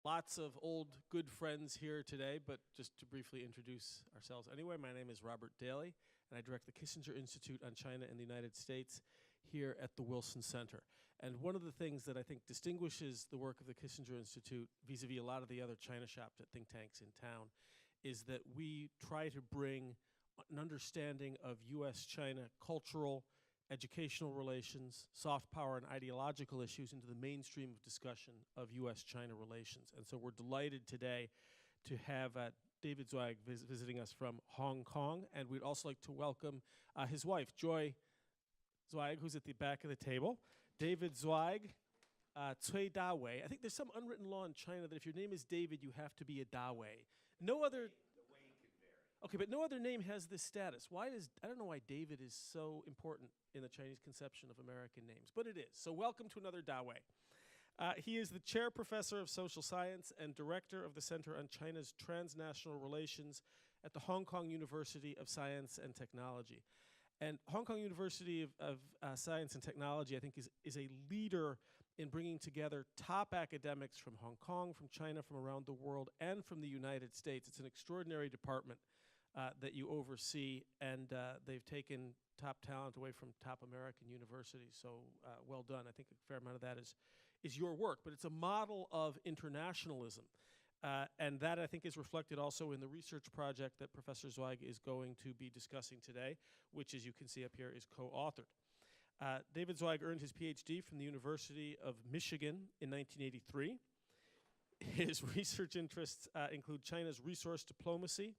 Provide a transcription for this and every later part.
lots of old good friends here today, but just to briefly introduce ourselves anyway, my name is Robert Daly, and I direct the Kissinger Institute on China and the United States here at the Wilson Center. And one of the things that I think distinguishes the work of the Kissinger Institute vis-a-vis a lot of the other China shops at think tanks in town is that we try to bring an understanding of U.S.-China cultural, educational relations, soft power, and ideological issues into the mainstream of discussion of U.S.-China relations. And so we're delighted today to have David Zweig visiting us from Hong Kong. And we'd also like to welcome his wife, Joy Zweig, who's at the back of the table. David Zweig, Cui Da Wei. I think there's some unwritten law in China that if your name is David, you have to be a Da Wei. No other... Okay, but no other name has this status. Why does, I don't know why David is so important in the Chinese conception of American names, but it is. So welcome to another Da Wei. He is the chair professor of social science and director of the Center on China's Transnational Relations at the Hong Kong University of Science and Technology. And Hong Kong University of Science and Technology, I think, is a leader in bringing together top academics from Hong Kong, from China, from around the world, and from the United States. It's an extraordinary department that you oversee, and they've taken top talent away from top American universities, so well done. I think a fair amount of that is your work, but it's a model of internationalism, and that I think is reflected also in the research project that Professor Zweig is going to be discussing today, which, as you can see up here, is co-authored. David Zweig earned his PhD from the University of Michigan in 1983. His research interests include China's resource diplomacy,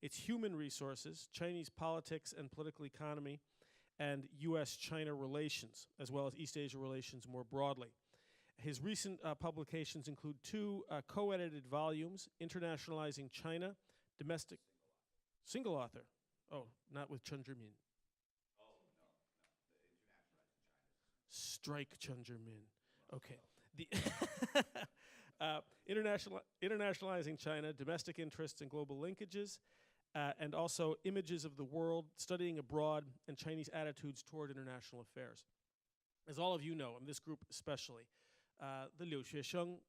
its human resources, Chinese politics and political economy, and U.S.-China relations, as well as East Asia relations more broadly. His recent publications include two co-edited volumes, Internationalizing China, Domestic... Single author. Oh, not with Chen Zhimin. Oh, no. Strike Chen Zhimin. Okay. The Internationalizing China, Domestic Interests and Global Linkages, and also Images of the World, Studying Abroad, and Chinese Attitudes Toward International Affairs. As all of you know, and this group especially, the Liu Xuesheng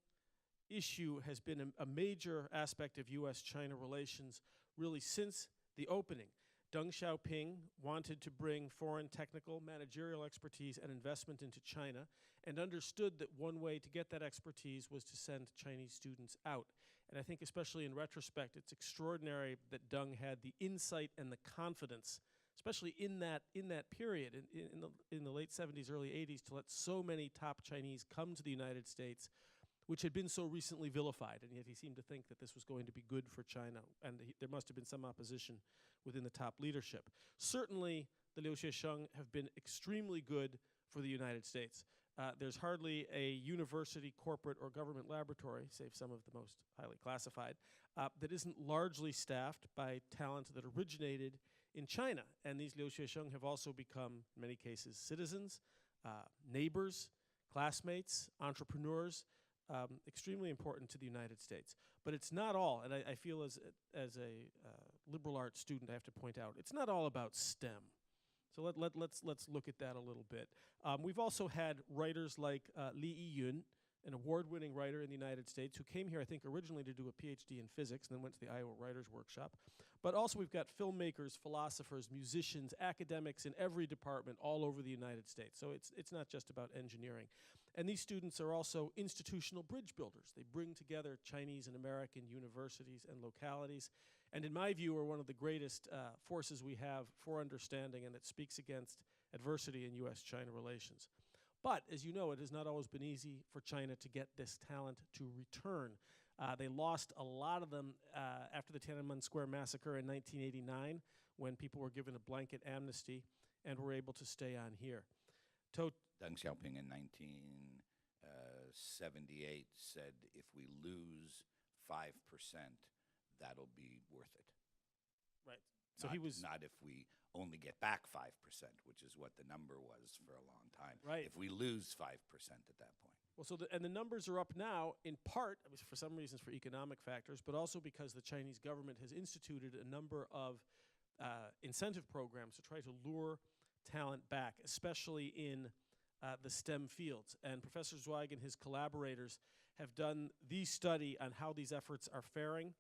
issue has been a major aspect of U.S.-China relations really since the opening. Deng Xiaoping wanted to bring foreign technical, managerial expertise and investment into China and understood that one way to get that expertise was to send Chinese students out. And I think especially in retrospect, it's extraordinary that Deng had the insight and the confidence, especially in that period, in the late 70s, early 80s, to let so many top Chinese come to the United States, which had been so recently vilified, and yet he seemed to think that this was going to be good for China, and there must have been some opposition within the top leadership. Certainly, the Liu Xuesheng have been extremely good for the United States. There's hardly a university, corporate, or government laboratory, save some of the most highly classified, that isn't largely staffed by talent that originated in China. And these Liu Xuesheng have also become, in many cases, citizens, neighbors, classmates, entrepreneurs, extremely important to the United States. But it's not all, and I feel as a liberal arts student, I have to point out, it's not all about STEM. So let's look at that a little bit. We've also had writers like Li Yiyun, an award-winning writer in the United States who came here, I think, originally to do a PhD in physics and then went to the Iowa Writers Workshop. But also we've got filmmakers, philosophers, musicians, academics in every department all over the United States. So it's not just about engineering. And these students are also institutional bridge builders. They bring together Chinese and American universities and localities, and in my view are one of the greatest forces we have for understanding, and that speaks against adversity in U.S.-China relations. But, as you know, it has not always been easy for China to get this talent to return. They lost a lot of them after the Tiananmen Square massacre in 1989, when people were given a blanket amnesty and were able to stay on here. Deng Xiaoping in 1978 said, if we lose 5%, that'll be worth it. Right. So he was not if we only get back 5%, which is what the number was for a long time. Right. If we lose 5% at that point. Well, so the numbers are up now, in part, for some reasons for economic factors, but also because the Chinese government has instituted a number of incentive programs to try to lure talent back, especially in the STEM fields. And Professor Zweig and his collaborators have done the study on how these efforts are faring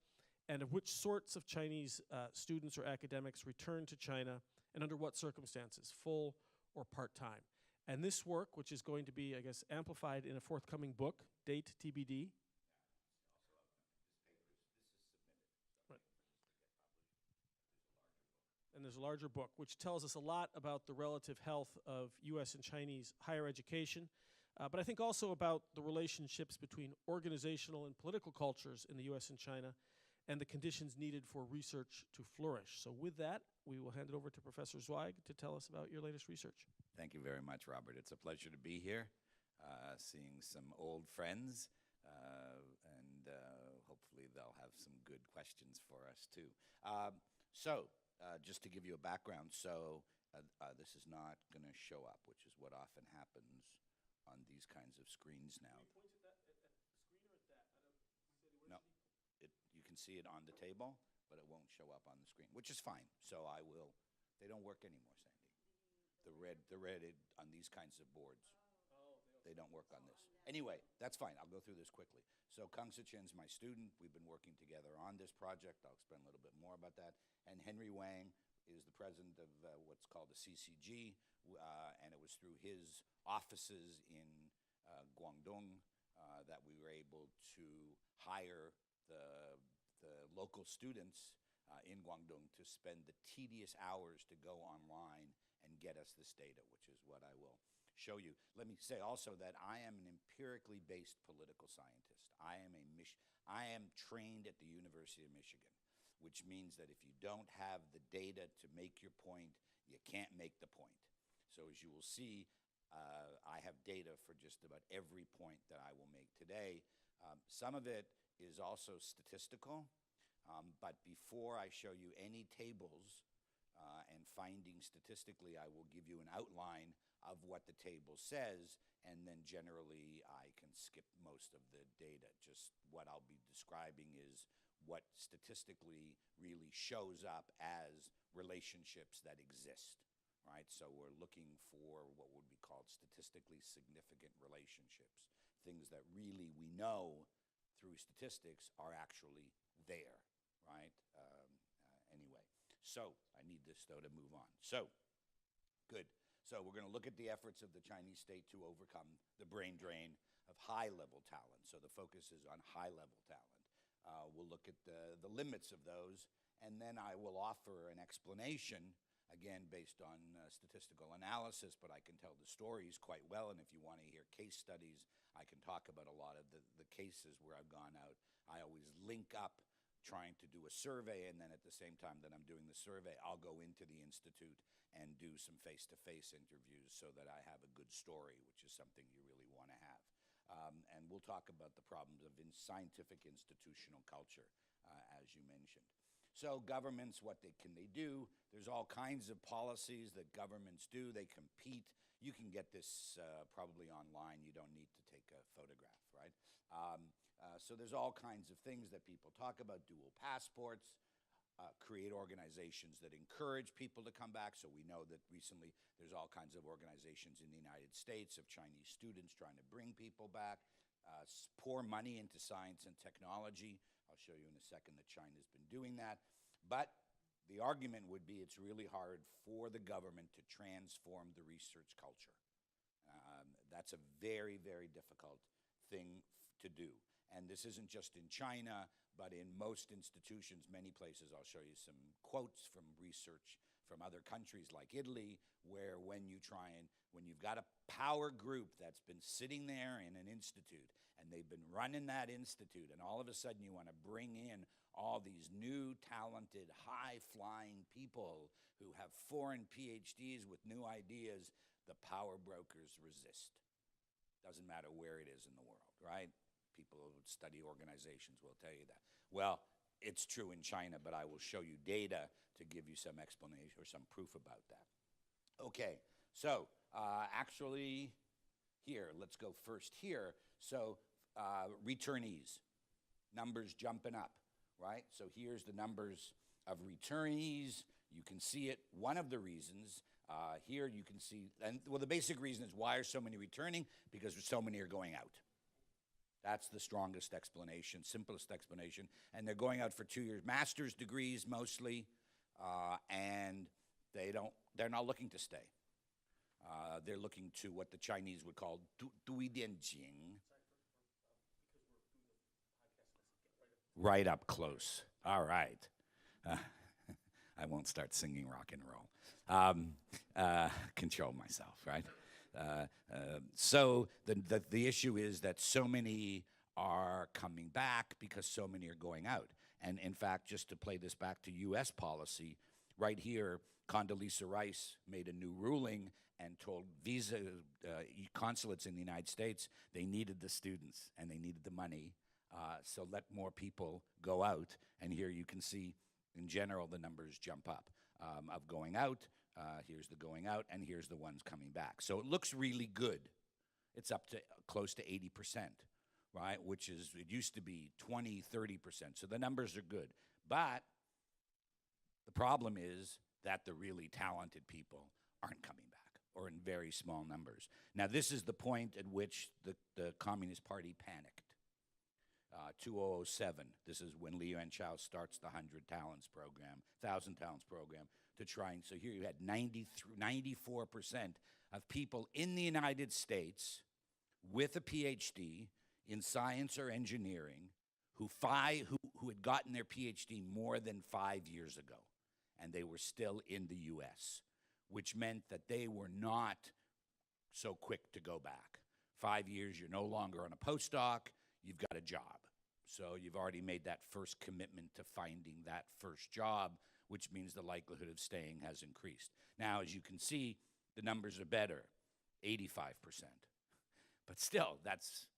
and of which sorts of Chinese students or academics return to China and under what circumstances, full or part-time. And this work, which is going to be, I guess, amplified in a forthcoming book, date TBD. Right. And there's a larger book, which tells us a lot about the relative health of U.S. and Chinese higher education, but I think also about the relationships between organizational and political cultures in the U.S. and China and the conditions needed for research to flourish. So with that, we will hand it over to Professor Zweig to tell us about your latest research. Thank you very much, Robert. It's a pleasure to be here, seeing some old friends, and hopefully they'll have some good questions for us too. Just to give you a background, this is not going to show up, which is what often happens on these kinds of screens now. Can you point at the screen or at that? No, you can see it on the table, but it won't show up on the screen, which is fine. So I will. They don't work anymore, Sandy. The red on these kinds of boards. They don't work on this. Anyway, that's fine. I'll go through this quickly. So Kang Siqian's my student. We've been working together on this project. I'll explain a little bit more about that. And Henry Wang is the president of what's called the CCG, and it was through his offices in Guangdong that we were able to hire the local students in Guangdong to spend the tedious hours to go online and get us this data, which is what I will show you. Let me say also that I am an empirically based political scientist. I am trained at the University of Michigan, which means that if you don't have the data to make your point, you can't make the point. So as you will see, I have data for just about every point that I will make today. Some of it is also statistical, but before I show you any tables and findings statistically, I will give you an outline of what the table says, and then generally I can skip most of the data. Just what I'll be describing is what statistically really shows up as relationships that exist, right? So we're looking for what would be called statistically significant relationships, things that really we know through statistics are actually there, right? Anyway, so I need this though to move on. So, good. So we're going to look at the efforts of the Chinese state to overcome the brain drain of high-level talent. So the focus is on high-level talent. We'll look at the limits of those, and then I will offer an explanation, again, based on statistical analysis, but I can tell the stories quite well, and if you want to hear case studies, I can talk about a lot of the cases where I've gone out. I always link up trying to do a survey, and then at the same time that I'm doing the survey, I'll go into the institute and do some face-to-face interviews so that I have a good story, which is something you really want to have. And we'll talk about the problems of scientific institutional culture, as you mentioned. So governments, what can they do? There's all kinds of policies that governments do. They compete. You can get this probably online. You don't need to take a photograph, right? So there's all kinds of things that people talk about, dual passports, create organizations that encourage people to come back. So we know that recently there's all kinds of organizations in the United States of Chinese students trying to bring people back, pour money into science and technology. I'll show you in a second that China's been doing that. But the argument would be it's really hard for the government to transform the research culture. That's a very, very difficult thing to do. And this isn't just in China, but in most institutions, many places. I'll show you some quotes from research from other countries like Italy, where when you've got a power group that's been sitting there in an institute, and they've been running that institute, and all of a sudden you want to bring in all these new, talented, high-flying people who have foreign PhDs with new ideas, the power brokers resist. Doesn't matter where it is in the world, right? People who study organizations will tell you that. Well, it's true in China, but I will show you data to give you some explanation or some proof about that. Okay, so actually here, let's go first here. So returnees, numbers jumping up, right? So here's the numbers of returnees. You can see it. One of the reasons here you can see, and well, the basic reason is why are so many returning? Because so many are going out. That's the strongest explanation, simplest explanation. And they're going out for 2 years, master's degrees mostly, and they're not looking to stay. They're looking to what the Chinese would call 读一点经. Right up close. All right. I won't start singing rock and roll. Control myself, right? So the issue is that so many are coming back because so many are going out. And in fact, just to play this back to U.S. policy, right here, Condoleezza Rice made a new ruling and told visa consulates in the United States they needed the students and they needed the money. So let more people go out. And here you can see, in general, the numbers jump up of going out. Here's the going out, and here's the ones coming back. So it looks really good. It's up to close to 80%, right? Which is, it used to be 20, 30%. So the numbers are good. But the problem is that the really talented people aren't coming back, or in very small numbers. Now, this is the point at which the Communist Party panicked. 2007, this is when Liu Anchao starts the 100 Talents program, 1,000 Talents program, to try and, so here you had 94% of people in the United States with a PhD in science or engineering who had gotten their PhD more than 5 years ago, and they were still in the US, which meant that they were not so quick to go back. 5 years, you're no longer on a postdoc, you've got a job. So you've already made that first commitment to finding that first job, which means the likelihood of staying has increased. Now, as you can see, the numbers are better, 85%. But still, that's,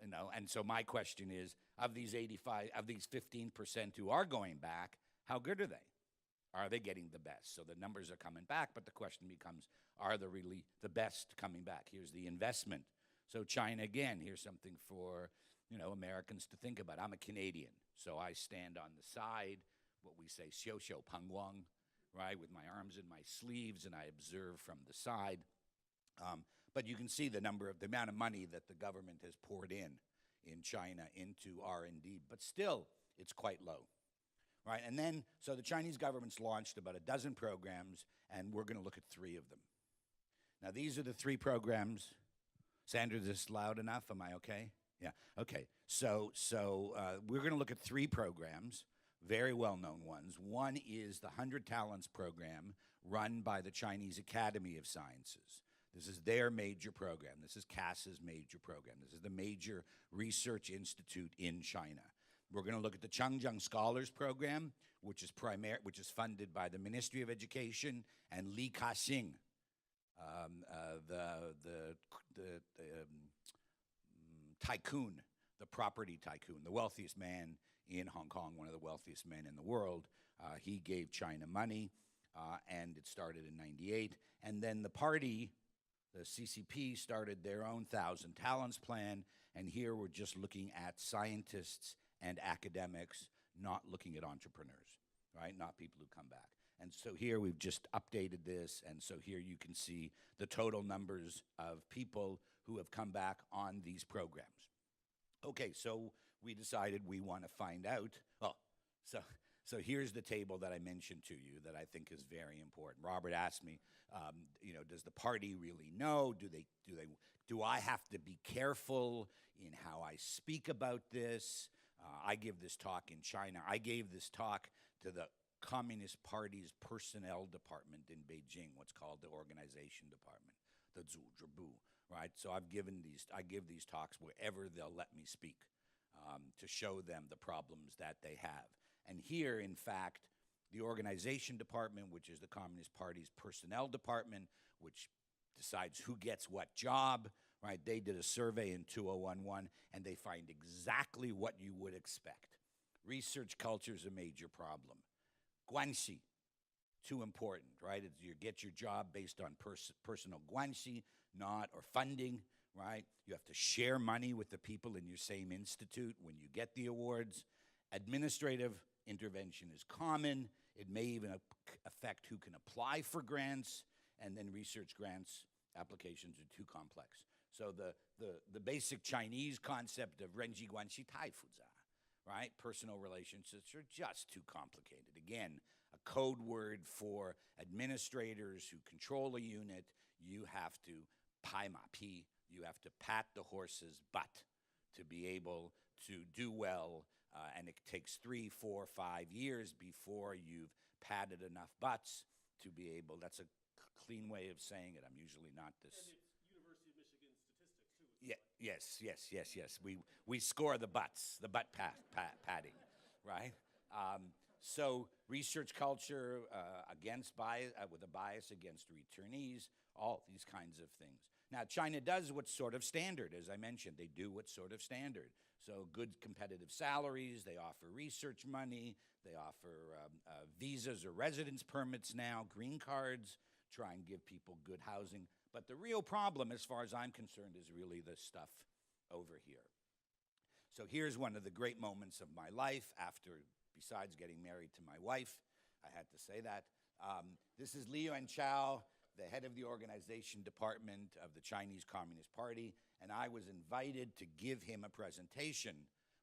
and so my question is, of these 15% who are going back, how good are they? Are they getting the best? So the numbers are coming back, but the question becomes, are they really the best coming back? Here's the investment. So China, again, here's something for Americans to think about. I'm a Canadian, so I stand on the side, what we say, xiu xiu peng wang, right, with my arms in my sleeves, and I observe from the side. But you can see the amount of money that the government has poured in China into R&D, but still, it's quite low, right? And then, so the Chinese government's launched about a dozen programs, and we're going to look at 3 of them. Now, these are the 3 programs. Sandra, is this loud enough? Am I okay? Yeah, okay. So we're going to look at 3 programs, very well-known ones. One is the 100 Talents program run by the Chinese Academy of Sciences. This is their major program. This is CASA's major program. This is the major research institute in China. We're going to look at the Changjiang Scholars Program, which is funded by the Ministry of Education and Li Ka-shing, the tycoon, the property tycoon, the wealthiest man in Hong Kong, one of the wealthiest men in the world. He gave China money, and it started in '98. And then the party, the CCP, started their own 1,000 Talents plan, and here we're just looking at scientists and academics, not looking at entrepreneurs, right? Not people who come back. And so here we've just updated this, and so here you can see the total numbers of people who have come back on these programs. Okay, so we decided we want to find out. Oh, so here's the table that I mentioned to you that I think is very important. Robert asked me, does the party really know? Do I have to be careful in how I speak about this? I give this talk in China. I gave this talk to the Communist Party's personnel department in Beijing, what's called the organization department, the Zuzhibu, right? So I give these talks wherever they'll let me speak to show them the problems that they have. And here, in fact, the organization department, which is the Communist Party's personnel department, which decides who gets what job, right? They did a survey in 2011, and they find exactly what you would expect. Research culture is a major problem. Guanxi, too important, right? You get your job based on personal guanxi, or funding, right? You have to share money with the people in your same institute when you get the awards. Administrative intervention is common. It may even affect who can apply for grants, and then research grants applications are too complex. So the basic Chinese concept of renji guanxi tai fuza, right? Personal relationships are just too complicated. Again, a code word for administrators who control a unit. You have to pai ma pi, you have to pat the horse's butt to be able to do well, and it takes 3, 4, 5 years before you've patted enough butts to be able, that's a clean way of saying it. I'm usually not this. And it's University of Michigan statistics, too. Yeah, yes. We score the butts, the butt patting, right? So research culture against bias, with a bias against returnees, all these kinds of things. Now, China does what's sort of standard, as I mentioned. They do what's sort of standard. So good competitive salaries, they offer research money, they offer visas or residence permits now, green cards, try and give people good housing. But the real problem, as far as I'm concerned, is really the stuff over here. So here's one of the great moments of my life after, besides getting married to my wife, I had to say that. This is Liu Chao, the head of the organization department of the Chinese Communist Party, and I was invited to give him a presentation,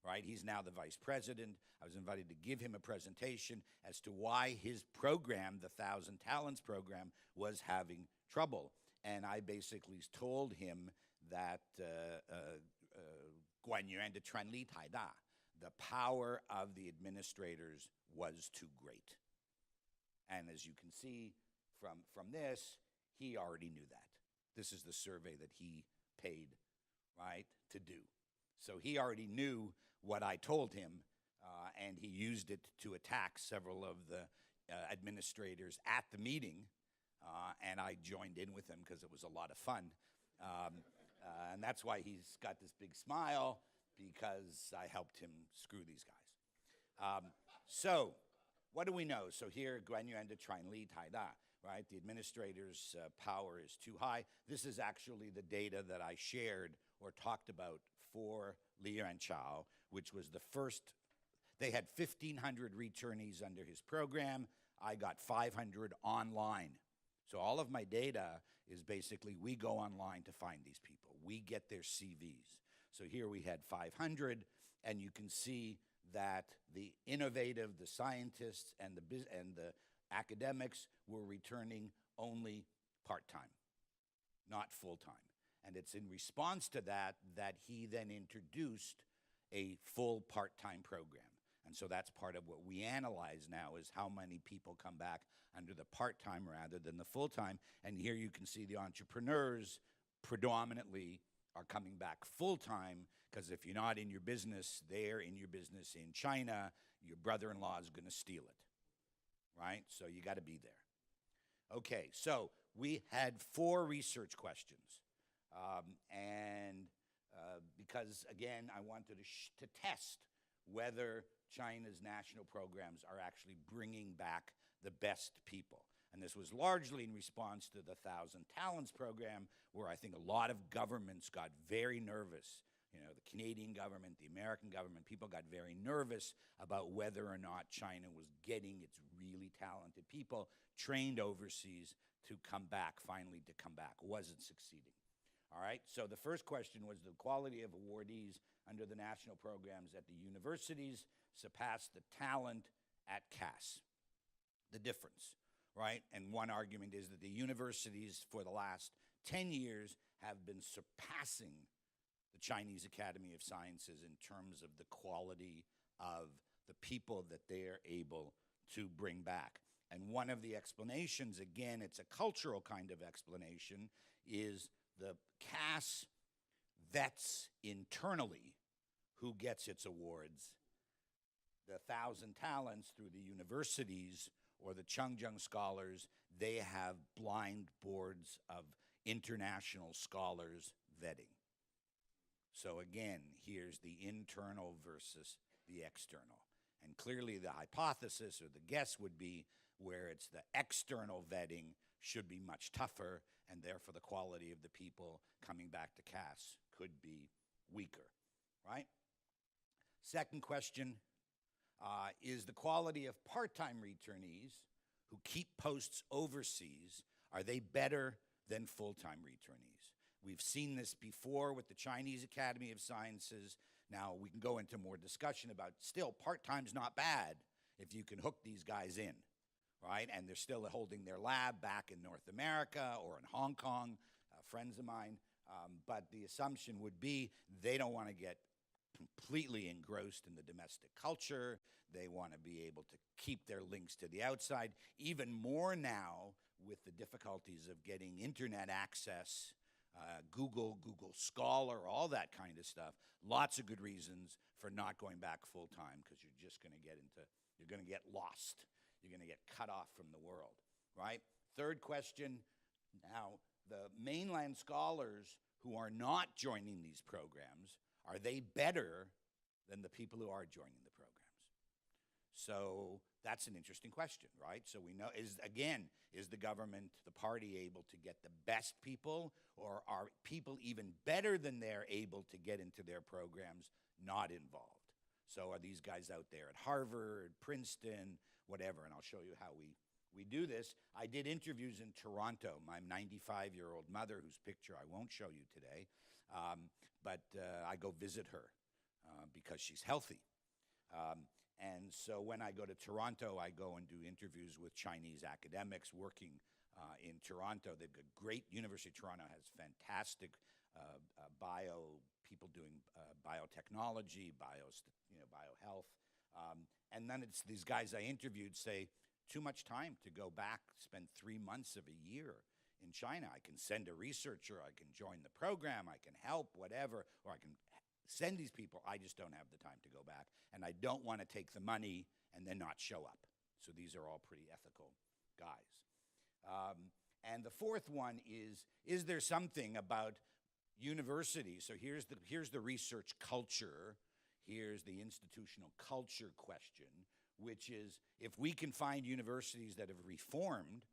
right? He's now the vice president. I was invited to give him a presentation as to why his program, the 1,000 Talents program, was having trouble. And I basically told him that Guanyuan de Trenli Taida, the power of the administrators was too great. And as you can see from this, he already knew that. This is the survey that he paid, right, to do. So he already knew what I told him, and he used it to attack several of the administrators at the meeting, and I joined in with him because it was a lot of fun. And that's why he's got this big smile, because I helped him screw these guys. So what do we know? So here, Guanyuan de Trenli Taida, right? The administrator's power is too high. This is actually the data that I shared or talked about for Liu Chao, which was the first. They had 1,500 returnees under his program. I got 500 online. So all of my data is basically we go online to find these people. We get their CVs. So here we had 500, and you can see that the innovative, the scientists, and the academics were returning only part-time, not full-time. And it's in response to that that he then introduced a full part-time program. And so that's part of what we analyze now is how many people come back under the part-time rather than the full-time. And here you can see the entrepreneurs predominantly are coming back full-time, because if you're not in your business there, in your business in China, your brother-in-law is going to steal it, right? So you got to be there. Okay, so we had 4 research questions. Because, again, I wanted to test whether China's national programs are actually bringing back the best people. And this was largely in response to the 1,000 Talents program, where I think a lot of governments got very nervous. You know, the Canadian government, the American government, people got very nervous about whether or not China was getting its really talented people trained overseas to come back, finally to come back. Wasn't succeeding. All right, so the first question was the quality of awardees under the national programs at the universities surpassed the talent at CAS. The difference, right? And one argument is that the universities for the last 10 years have been surpassing the Chinese Academy of Sciences in terms of the quality of the people that they're able to bring back. And one of the explanations, again, it's a cultural kind of explanation, is the CAS vets internally who gets its awards. The 1,000 Talents through the universities or the Chengjiang scholars, they have blind boards of international scholars vetting. So again, here's the internal versus the external. And clearly the hypothesis or the guess would be where it's the external vetting should be much tougher, and therefore the quality of the people coming back to CAS could be weaker, right? Second question, is the quality of part-time returnees who keep posts overseas, are they better than full-time returnees? We've seen this before with the Chinese Academy of Sciences. Now, we can go into more discussion about still, part-time's not bad if you can hook these guys in, right? And they're still holding their lab back in North America or in Hong Kong, friends of mine. But the assumption would be they don't want to get completely engrossed in the domestic culture. They want to be able to keep their links to the outside. Even more now with the difficulties of getting internet access, Google Scholar, all that kind of stuff. Lots of good reasons for not going back full time, because you're just going to you're going to get lost. You're going to get cut off from the world, right? Third question, now, the mainland scholars who are not joining these programs, are they better than the people who are joining the programs? So that's an interesting question, right? So we know, is the government, the party, able to get the best people, or are people even better than they're able to get into their programs not involved? So are these guys out there at Harvard, Princeton, whatever? And I'll show you how we do this. I did interviews in Toronto. My 95-year-old mother, whose picture I won't show you today, but I go visit her because she's healthy. And so when I go to Toronto, I go and do interviews with Chinese academics working in Toronto. They've got great, University of Toronto has fantastic people doing biotechnology, biohealth. And then it's these guys I interviewed say, too much time to go back, spend 3 months of a year in China. I can send a researcher, I can join the program, I can help, whatever, or I can send these people. I just don't have the time to go back, and I don't want to take the money and then not show up. So these are all pretty ethical guys. And the fourth one is there something about universities? So here's the research culture. Here's the institutional culture question, which is, if we can find universities that have reformed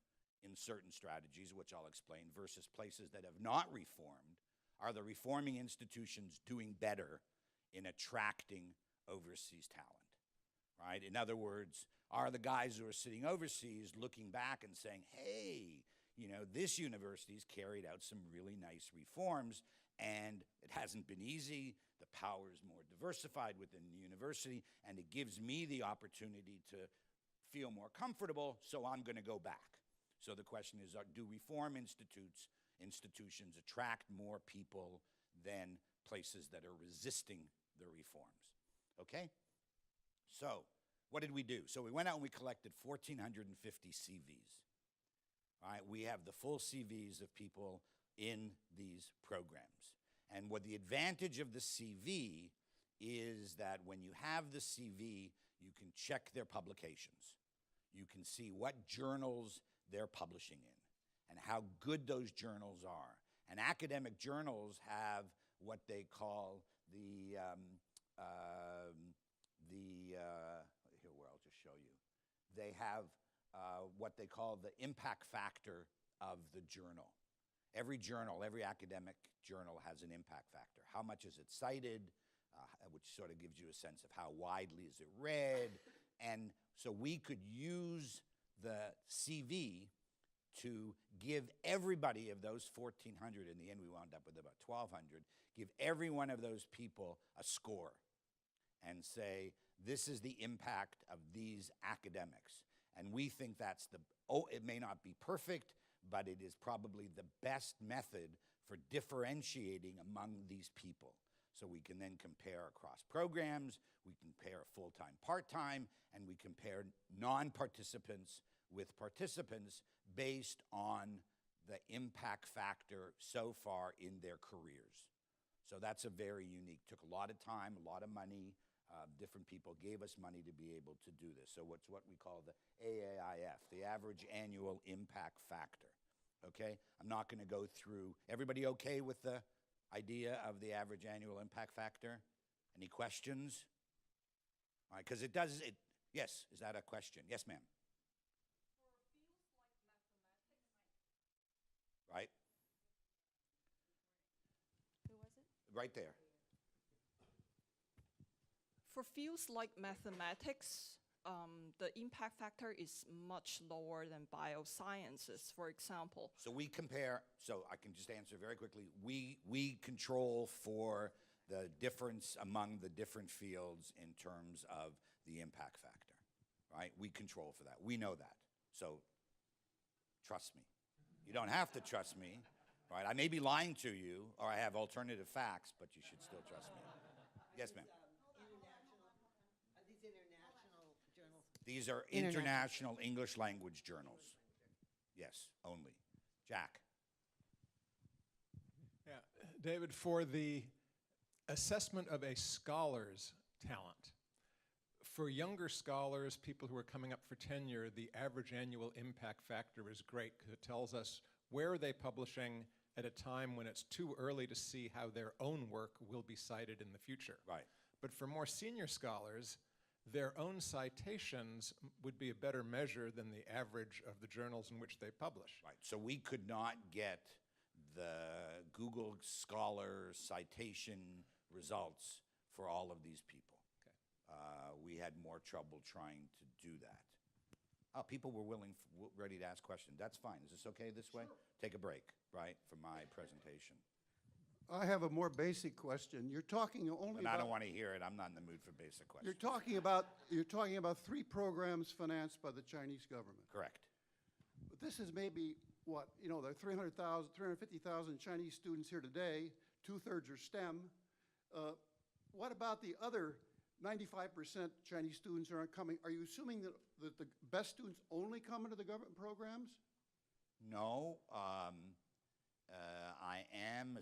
in certain strategies, which I'll explain, versus places that have not reformed, are the reforming institutions doing better in attracting overseas talent, right? In other words, are the guys who are sitting overseas looking back and saying, hey, this university's carried out some really nice reforms, and it hasn't been easy. The power is more diversified within the university, and it gives me the opportunity to feel more comfortable, so I'm going to go back. So the question is, do reform institutions attract more people than places that are resisting the reforms? Okay? So what did we do? So we went out and we collected 1,450 CVs. Right? We have the full CVs of people in these programs. And what the advantage of the CV is that when you have the CV, you can check their publications. You can see what journals they're publishing in and how good those journals are. And academic journals have what they call here where I'll just show you. They have what they call the impact factor of the journal. Every journal, every academic journal has an impact factor. How much is it cited, which sort of gives you a sense of how widely is it read. And so we could use the CV to give everybody of those 1,400, in the end we wound up with about 1,200, give every one of those people a score and say, this is the impact of these academics. And we think that's it may not be perfect, but it is probably the best method for differentiating among these people. So we can then compare across programs, we compare full-time, part-time, and we compare non-participants with participants based on the impact factor so far in their careers. So that's a very unique, took a lot of time, a lot of money. Different people gave us money to be able to do this. So what's what we call the AAIF, the Average Annual Impact Factor, okay? I'm not going to go through. Everybody okay with the idea of the Average Annual Impact Factor? Any questions? All right, because yes, is that a question? Yes, ma'am. Right? Who was it? Right there. For fields like mathematics, the impact factor is much lower than biosciences, for example. So we compare, so I can just answer very quickly. We control for the difference among the different fields in terms of the impact factor, right? We control for that. We know that. So trust me. You don't have to trust me, right? I may be lying to you, or I have alternative facts, but you should still trust me. Yes, ma'am. Are these international journals? These are international English language journals. Yes, only. Jack. Yeah, David, for the assessment of a scholar's talent, for younger scholars, people who are coming up for tenure, the average annual impact factor is great because it tells us where are they publishing at a time when it's too early to see how their own work will be cited in the future. Right. But for more senior scholars, their own citations would be a better measure than the average of the journals in which they publish. Right. So we could not get the Google Scholar citation results for all of these people. We had more trouble trying to do that. Oh, people were ready to ask questions. That's fine. Is this okay this way? Sure. Take a break, right, for my presentation. I have a more basic question. You're talking only And about... I don't want to hear it. I'm not in the mood for basic questions. You're talking about 3 programs financed by the Chinese government. Correct. But this is maybe, what, you know, there are 350,000 Chinese students here today. 2/3 are STEM. What about the other 95% Chinese students who aren't coming? Are you assuming that the best students only come into the government programs? No. I am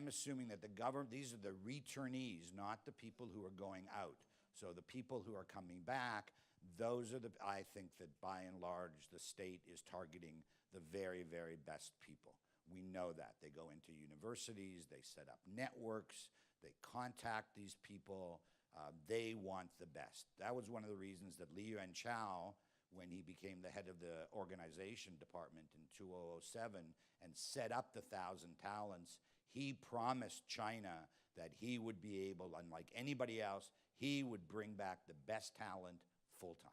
assuming that the government, these are the returnees, not the people who are going out. So the people who are coming back, those are I think that by and large, the state is targeting the very, very best people. We know that. They go into universities, they set up networks, they contact these people. They want the best. That was one of the reasons that Li Yuanchao, when he became the head of the organization department in 2007 and set up the 1,000 Talents, he promised China that he would be able, unlike anybody else, he would bring back the best talent full-time.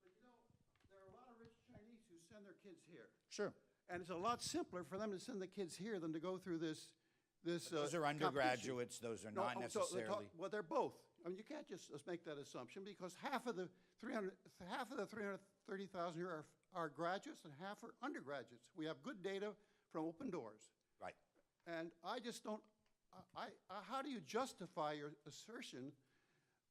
But you know, there are a lot of rich Chinese who send their kids here. Sure. And it's a lot simpler for them to send the kids here than to go through this Those are undergraduates. Those are not necessarily. Well, they're both. I mean, you can't just make that assumption because half of the 330,000 here are graduates and half are undergraduates. We have good data from Open Doors. Right. And I just don't. How do you justify your assertion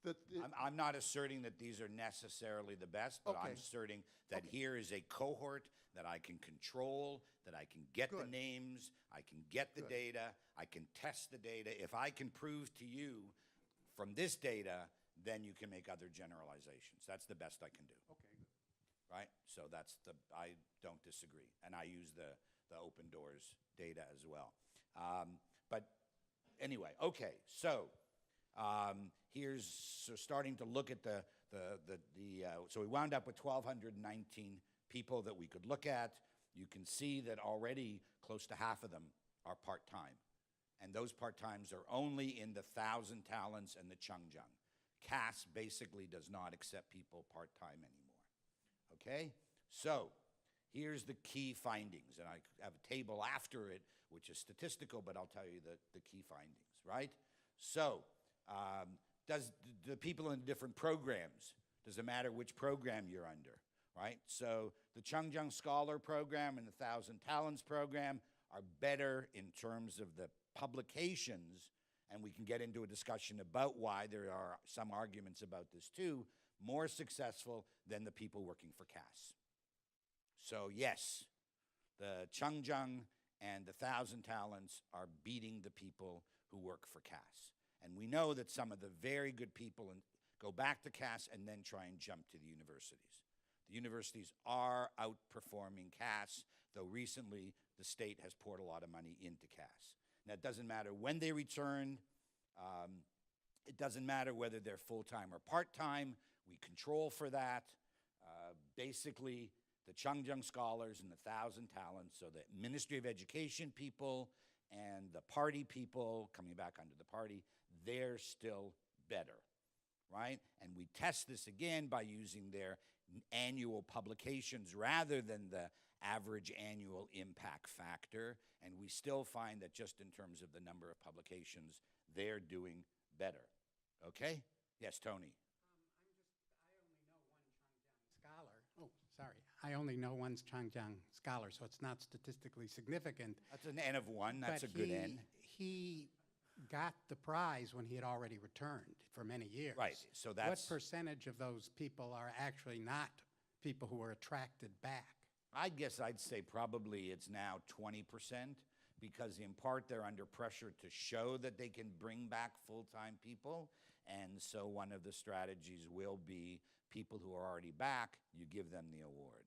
that? I'm not asserting that these are necessarily the best, but Okay. I'm asserting that here is a cohort that I can control, that I can get the Good. names, I can get the Good. data, I can test the data. If I can prove to you from this data, then you can make other generalizations. That's the best I can do. Okay. Good. Right? So I don't disagree. And I use the Open Doors data as well. But anyway, okay, so starting to look at so we wound up with 1,219 people that we could look at. You can see that already close to half of them are part-time. And those part-times are only in the 1,000 Talents and the Changjiang. CAS basically does not accept people part-time anymore. Okay? So here's the key findings. And I have a table after it, which is statistical, but I'll tell you the key findings, right? So does the people in different programs, does it matter which program you're under, right? So the Changjiang Scholar Program and the 1,000 Talents Program are better in terms of the publications, and we can get into a discussion about why. There are some arguments about this too, more successful than the people working for CAS. So yes, the Changjiang and the 1,000 Talents are beating the people who work for CAS. And we know that some of the very good people go back to CAS and then try and jump to the universities. The universities are outperforming CAS, though recently the state has poured a lot of money into CAS. Now, it doesn't matter when they return. It doesn't matter whether they're full-time or part-time. We control for that. Basically, the Changjiang Scholars and the 1,000 Talents, so the Ministry of Education people and the party people coming back under the party, they're still better. right? And we test this again by using their annual publications rather than the average annual impact factor, and we still find that just in terms of the number of publications, they're doing better. Okay? Yes, Tony. I only know one Changjiang scholar, so it's not statistically significant. That's an N of 1. That's a good N. He got the prize when he had already returned for many years. Right, so that's... What percentage of those people are actually not people who are attracted back? I guess I'd say probably it's now 20%, because in part they're under pressure to show that they can bring back full-time people, and so one of the strategies will be people who are already back, you give them the award.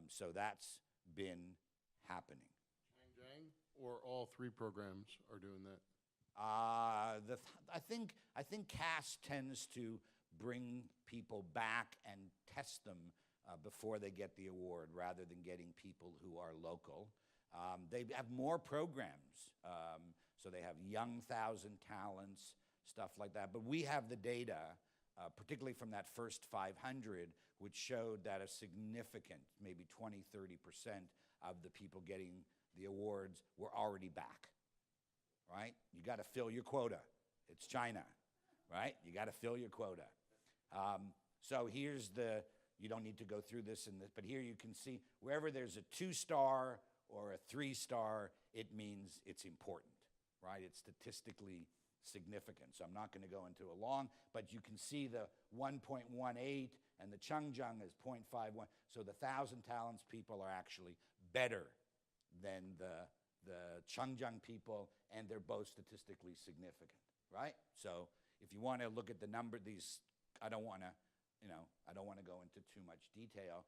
So that's been happening. Changjiang, or all 3 programs are doing that? I think CAS tends to bring people back and test them before they get the award, rather than getting people who are local. They have more programs, so they have young thousand talents, stuff like that. But we have the data, particularly from that first 500, which showed that a significant, maybe 20, 30% of the people getting the awards were already back, right? You got to fill your quota. It's China, right? You got to fill your quota. So here's the, you don't need to go through this, but here you can see wherever there's a 2-star or a 3-star, it means it's important, right? It's statistically significant. So I'm not going to go into it long, but you can see the 1.18 and the Changjiang is 0.51. So the 1,000 talents people are actually better than the Changjiang people, and they're both statistically significant, right? So if you want to look at the number, these, I don't want to go into too much detail.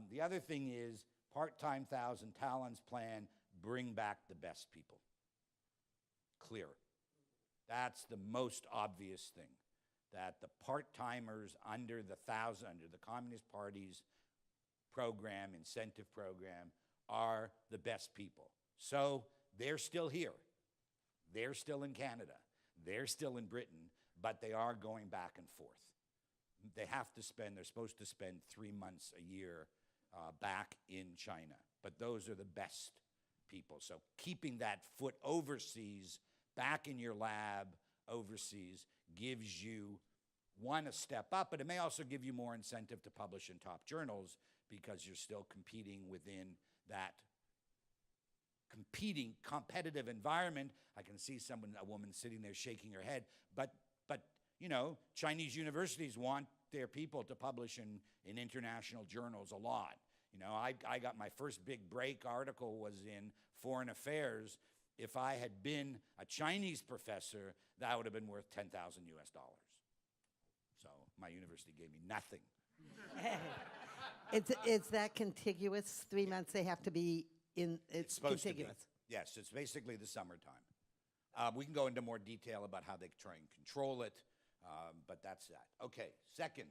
The other thing is part-time 1,000 talents plan, bring back the best people. Clear. That's the most obvious thing, that the part-timers under the Communist Party's program, incentive program, are the best people. So they're still here. They're still in Canada. They're still in Britain, but they are going back and forth. They're supposed to spend 3 months a year back in China, but those are the best people. So keeping that foot overseas, back in your lab overseas, gives you, one, a step up, but it may also give you more incentive to publish in top journals, because you're still competing within that competitive environment. I can see a woman sitting there shaking her head, but you know, Chinese universities want their people to publish in international journals a lot. You know, I got my first big break article was in Foreign Affairs. If I had been a Chinese professor, that would have been worth $10,000 US. So my university gave me nothing. It's that contiguous 3 months they have to be in, it's supposed contiguous. to be. Yes, it's basically the summertime. We can go into more detail about how they try and control it, but that's that. Okay, second.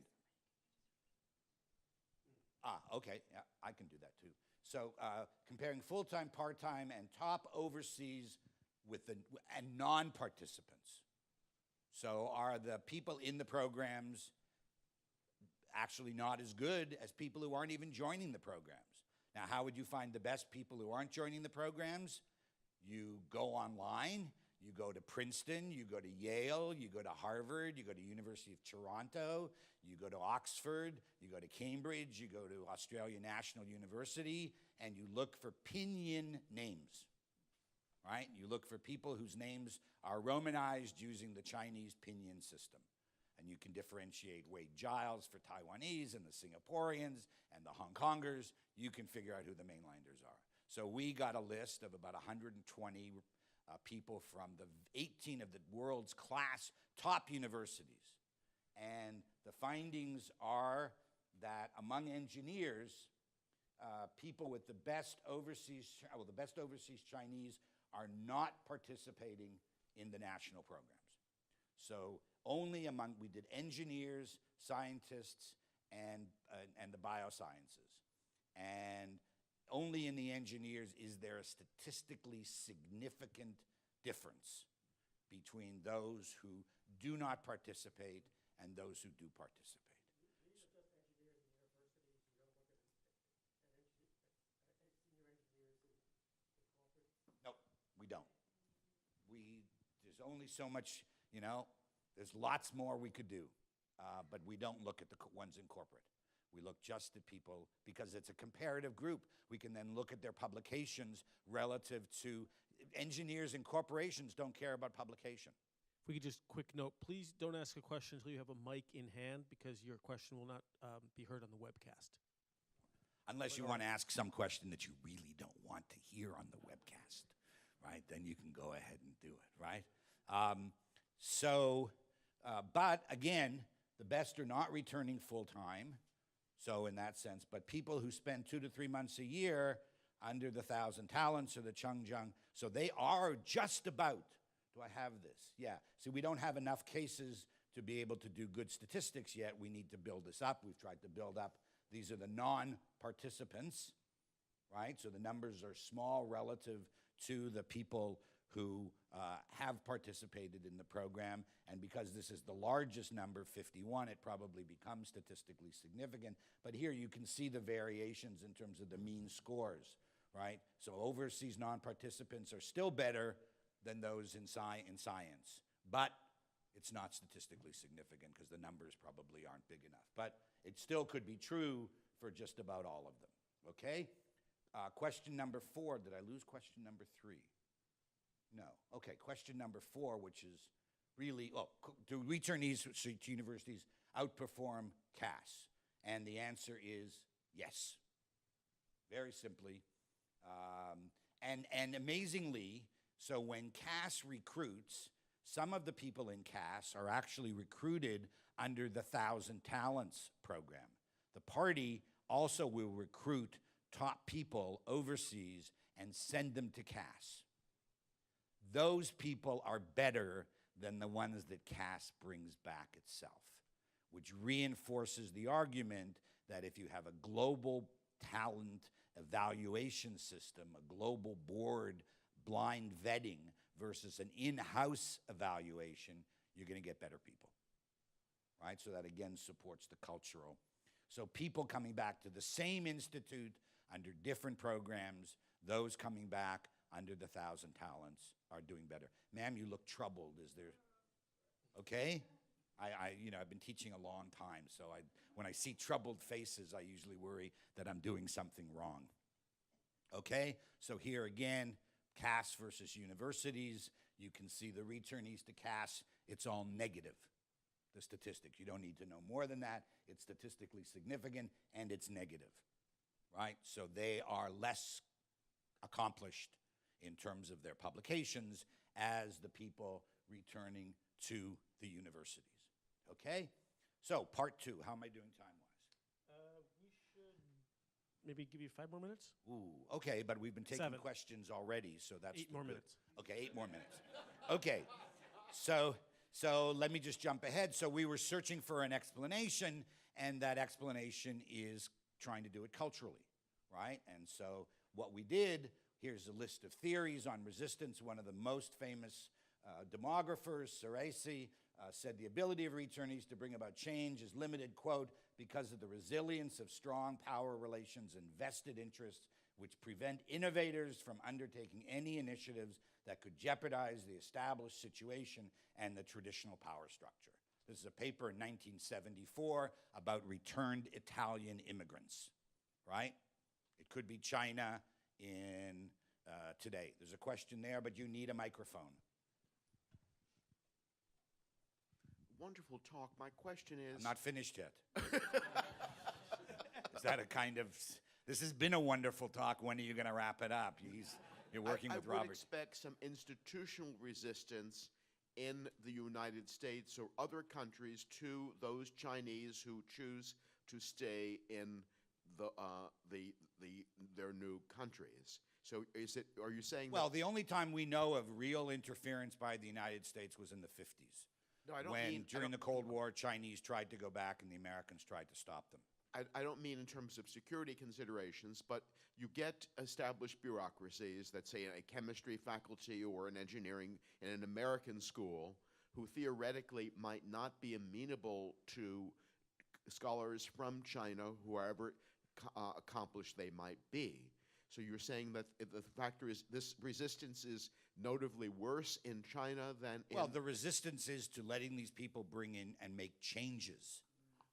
Okay, yeah, I can do that too. So comparing full-time, part-time, and top overseas and non-participants. So are the people in the programs actually not as good as people who aren't even joining the programs? Now, how would you find the best people who aren't joining the programs? You go online, you go to Princeton, you go to Yale, you go to Harvard, you go to University of Toronto, you go to Oxford, you go to Cambridge, you go to Australia National University, and you look for pinyin names, right? You look for people whose names are Romanized using the Chinese pinyin system. And you can differentiate Wade Giles for Taiwanese and the Singaporeans and the Hong Kongers. You can figure out who the mainlanders are. So we got a list of about 120 people from the 18 of the world's top universities. And the findings are that among engineers, people with the best overseas Chinese are not participating in the national programs. So only we did engineers, scientists, and the biosciences. And only in the engineers is there a statistically significant difference between those who do not participate and those who do participate. Nope, we don't. There's only so much, there's lots more we could do, but we don't look at the ones in corporate. We look just at people, because it's a comparative group. We can then look at their publications relative to engineers and corporations don't care about publication. If we could just quick note, please don't ask a question until you have a mic in hand, because your question will not be heard on the webcast. Unless you want to ask some question that you really don't want to hear on the webcast, right? Then you can go ahead and do it, right? But again, the best are not returning full-time, so in that sense, but people who spend 2 to 3 months a year under the 1,000 talents or the Chengjiang, so they are just about, do I have this? Yeah, see, we don't have enough cases to be able to do good statistics yet. We need to build this up. We've tried to build up. These are the non-participants, right? So the numbers are small relative to the people who have participated in the program, and because this is the largest number, 51, it probably becomes statistically significant. But here you can see the variations in terms of the mean scores, right? So overseas non-participants are still better than those in science, but it's not statistically significant because the numbers probably aren't big enough. But it still could be true for just about all of them, okay? Question number 4, did I lose question number 3? No. Okay, question number 4, which is really, do returnees to universities outperform CAS? And the answer is yes, very simply. And amazingly, so when CAS recruits, some of the people in CAS are actually recruited under the 1,000 Talents program. The party also will recruit top people overseas and send them to CAS. Those people are better than the ones that CAS brings back itself, which reinforces the argument that if you have a global talent evaluation system, a global board blind vetting versus an in-house evaluation, you're going to get better people, right? So that, again, supports the cultural. So people coming back to the same institute under different programs, those coming back under the 1,000 Talents are doing better. Ma'am, you look troubled. Is there, okay? I've been teaching a long time, so when I see troubled faces, I usually worry that I'm doing something wrong. Okay, so here again, CAS versus universities. You can see the returnees to CAS, it's all negative, the statistics. You don't need to know more than that. It's statistically significant, and it's negative, right? So they are less accomplished in terms of their publications as the people returning to the universities. Okay? So, part 2, how am I doing time-wise? We should maybe give you 5 more minutes? Ooh, okay, but we've been taking 7. questions already, so that's 8 more minutes. Okay, 8 more minutes. Okay, so let me just jump ahead. So we were searching for an explanation, and that explanation is trying to do it culturally, right? And so what we did, here's a list of theories on resistance. One of the most famous demographers, Ceresi, said the ability of returnees to bring about change is limited, quote, because of the resilience of strong power relations and vested interests which prevent innovators from undertaking any initiatives that could jeopardize the established situation and the traditional power structure. This is a paper in 1974 about returned Italian immigrants, right? It could be China in today. There's a question there, but you need a microphone. Wonderful talk. My question is... I'm not finished yet. Is that a kind of... This has been a wonderful talk. When are you going to wrap it up? You're working with Robert. I would expect some institutional resistance in the United States or other countries to those Chinese who choose to stay in their new countries. So are you saying Well, the only time we know of real interference by the United States was in the 50s. No, I don't when mean... during the Cold War, Chinese tried to go back and the Americans tried to stop them. I don't mean in terms of security considerations, but you get established bureaucracies that say a chemistry faculty or an engineering in an American school who theoretically might not be amenable to scholars from China, whoever accomplished they might be. So you're saying that the factor is this resistance is notably worse in China than in... Well, the resistance is to letting these people bring in and make changes.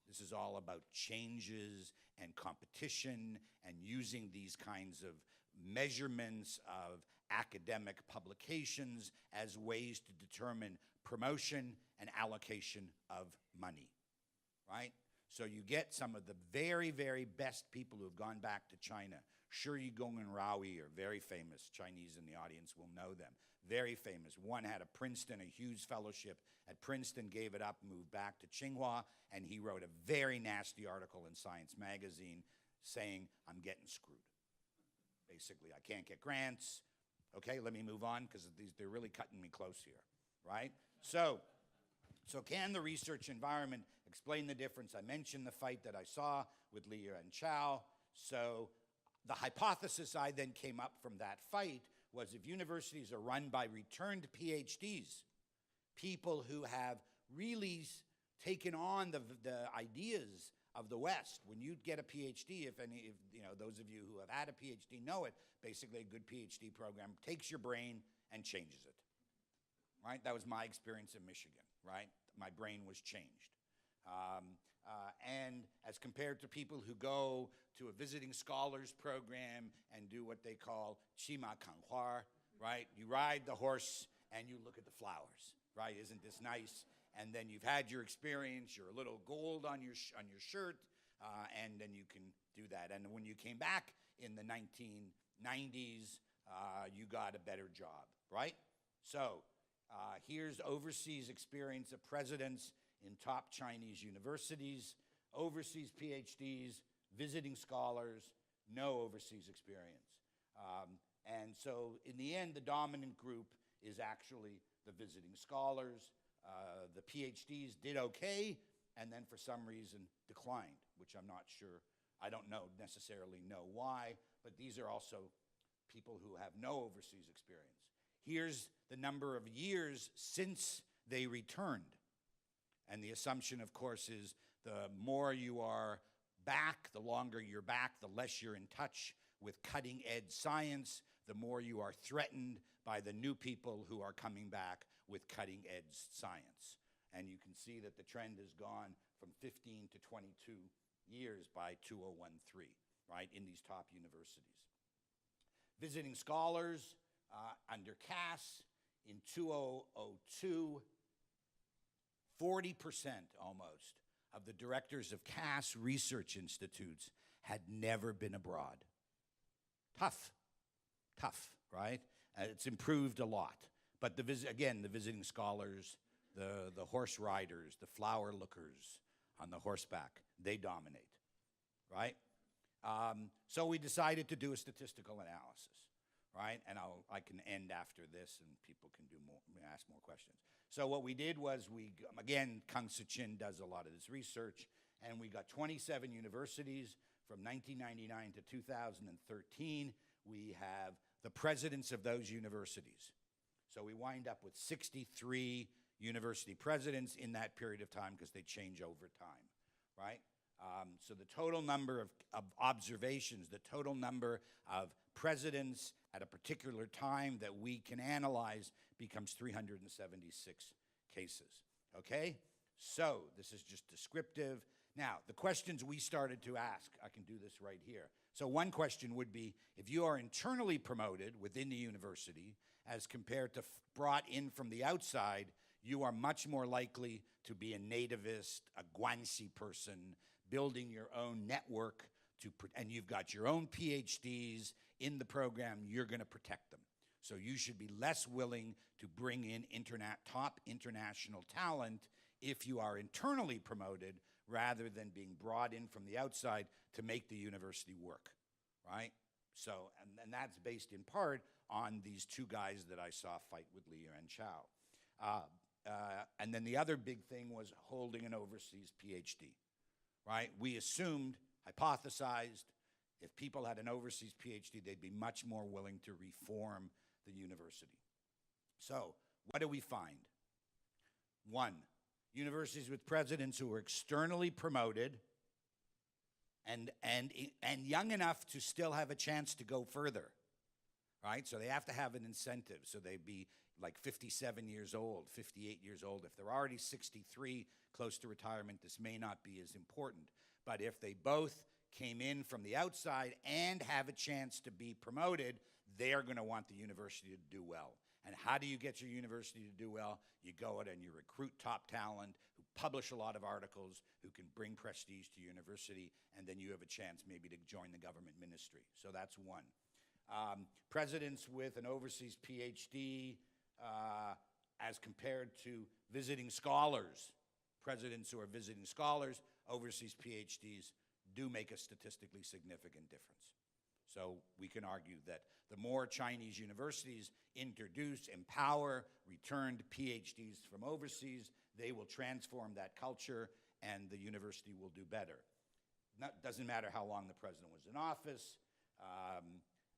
This is all about changes and competition and using these kinds of measurements of academic publications as ways to determine promotion and allocation of money, right? So you get some of the very, very best people who have gone back to China. Shi Gong and Raoui are very famous. Chinese in the audience will know them. Very famous. One had a Princeton, a Hughes Fellowship at Princeton, gave it up, moved back to Tsinghua, and he wrote a very nasty article in Science magazine saying, I'm getting screwed. Basically, I can't get grants. Okay, let me move on because they're really cutting me close here, right? So can the research environment explain the difference? I mentioned the fight that I saw with Li Yuanchao. So the hypothesis I then came up from that fight was if universities are run by returned PhDs, people who have really taken on the ideas of the West. When you get a PhD, if you know, those of you who have had a PhD know it, basically a good PhD program takes your brain and changes it, right? That was my experience in Michigan, right? My brain was changed. And as compared to people who go to a visiting scholars program and do what they call qima kanhua, right? You ride the horse and you look at the flowers, right? Isn't this nice? And then you've had your experience, you're a little gold on your shirt, and then you can do that. And when you came back in the 1990s, you got a better job, right? So here's overseas experience of presidents in top Chinese universities, overseas PhDs, visiting scholars, no overseas experience. And so in the end, the dominant group is actually the visiting scholars. The PhDs did okay, and then for some reason declined, which I'm not sure, I don't necessarily know why, but these are also people who have no overseas experience. Here's the number of years since they returned. And the assumption, of course, is the more you are back, the longer you're back, the less you're in touch with cutting-edge science, the more you are threatened by the new people who are coming back with cutting-edge science. And you can see that the trend has gone from 15 to 22 years by 2013, right, in these top universities. Visiting scholars under Cass in 2002, 40% almost of the directors of Cass research institutes had never been abroad. Tough, right? It's improved a lot. But the visiting scholars, the horse riders, the flower lookers on the horseback, they dominate, right? So we decided to do a statistical analysis, right? And I can end after this and people can ask more questions. So what we did was again, Kang Soo-chin does a lot of this research, and we got 27 universities from 1999 to 2013. We have the presidents of those universities. So we wind up with 63 university presidents in that period of time because they change over time, right? So the total number of observations, the total number of presidents at a particular time that we can analyze becomes 376 cases, okay? So this is just descriptive. Now, the questions we started to ask, I can do this right here. So one question would be, if you are internally promoted within the university as compared to brought in from the outside, you are much more likely to be a nativist, a Guanxi person, building your own network, and you've got your own PhDs in the program, you're going to protect them. So you should be less willing to bring in top international talent if you are internally promoted rather than being brought in from the outside to make the university work, right? So, and that's based in part on these two guys that I saw fight with Li Yuanchao. And then the other big thing was holding an overseas PhD, right? We assumed, hypothesized, if people had an overseas PhD, they'd be much more willing to reform the university. So what do we find? One, universities with presidents who are externally promoted and young enough to still have a chance to go further, right? So they have to have an incentive. So they'd be like 57 years old, 58 years old. If they're already 63, close to retirement, this may not be as important. But if they both came in from the outside and have a chance to be promoted, they're going to want the university to do well. And how do you get your university to do well? You go out and you recruit top talent who publish a lot of articles, who can bring prestige to your university, and then you have a chance maybe to join the government ministry. So that's one. Presidents with an overseas PhD as compared to visiting scholars. Presidents who are visiting scholars, overseas PhDs, do make a statistically significant difference. So we can argue that the more Chinese universities introduce, empower, returned PhDs from overseas, they will transform that culture and the university will do better. Doesn't matter how long the president was in office.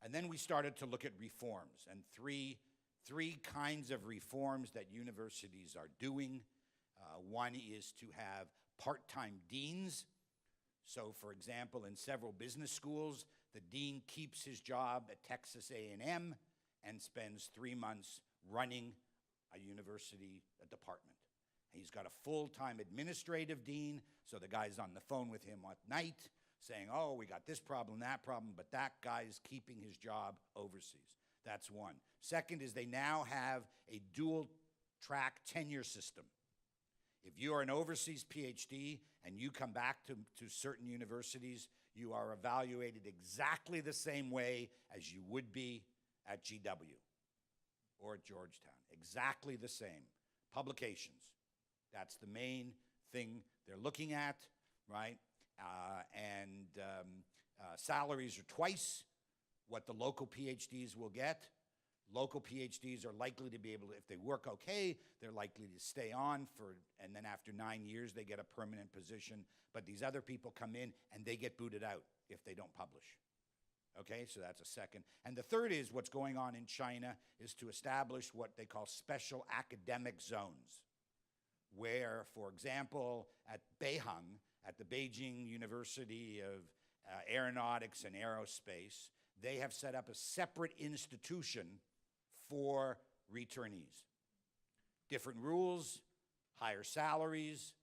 And then we started to look at reforms, and three kinds of reforms that universities are doing. One is to have part-time deans. So, for example, in several business schools, the dean keeps his job at Texas A&M and spends 3 months running a university department. He's got a full-time administrative dean, so the guy's on the phone with him at night saying, oh, we got this problem, that problem, but that guy's keeping his job overseas. That's one. Second is they now have a dual-track tenure system. If you are an overseas PhD and you come back to certain universities, you are evaluated exactly the same way as you would be at GW or at Georgetown. Exactly the same. Publications. That's the main thing they're looking at, right? Salaries are twice what the local PhDs will get. Local PhDs are likely to be able to, if they work okay, they're likely to stay on and then after 9 years they get a permanent position. But these other people come in and they get booted out if they don't publish. Okay, so that's a second. And the third is what's going on in China is to establish what they call special academic zones, where, for example, at Beihang, at the Beijing University of Aeronautics and Aerospace, they have set up a separate institution for returnees. Different rules, higher salaries,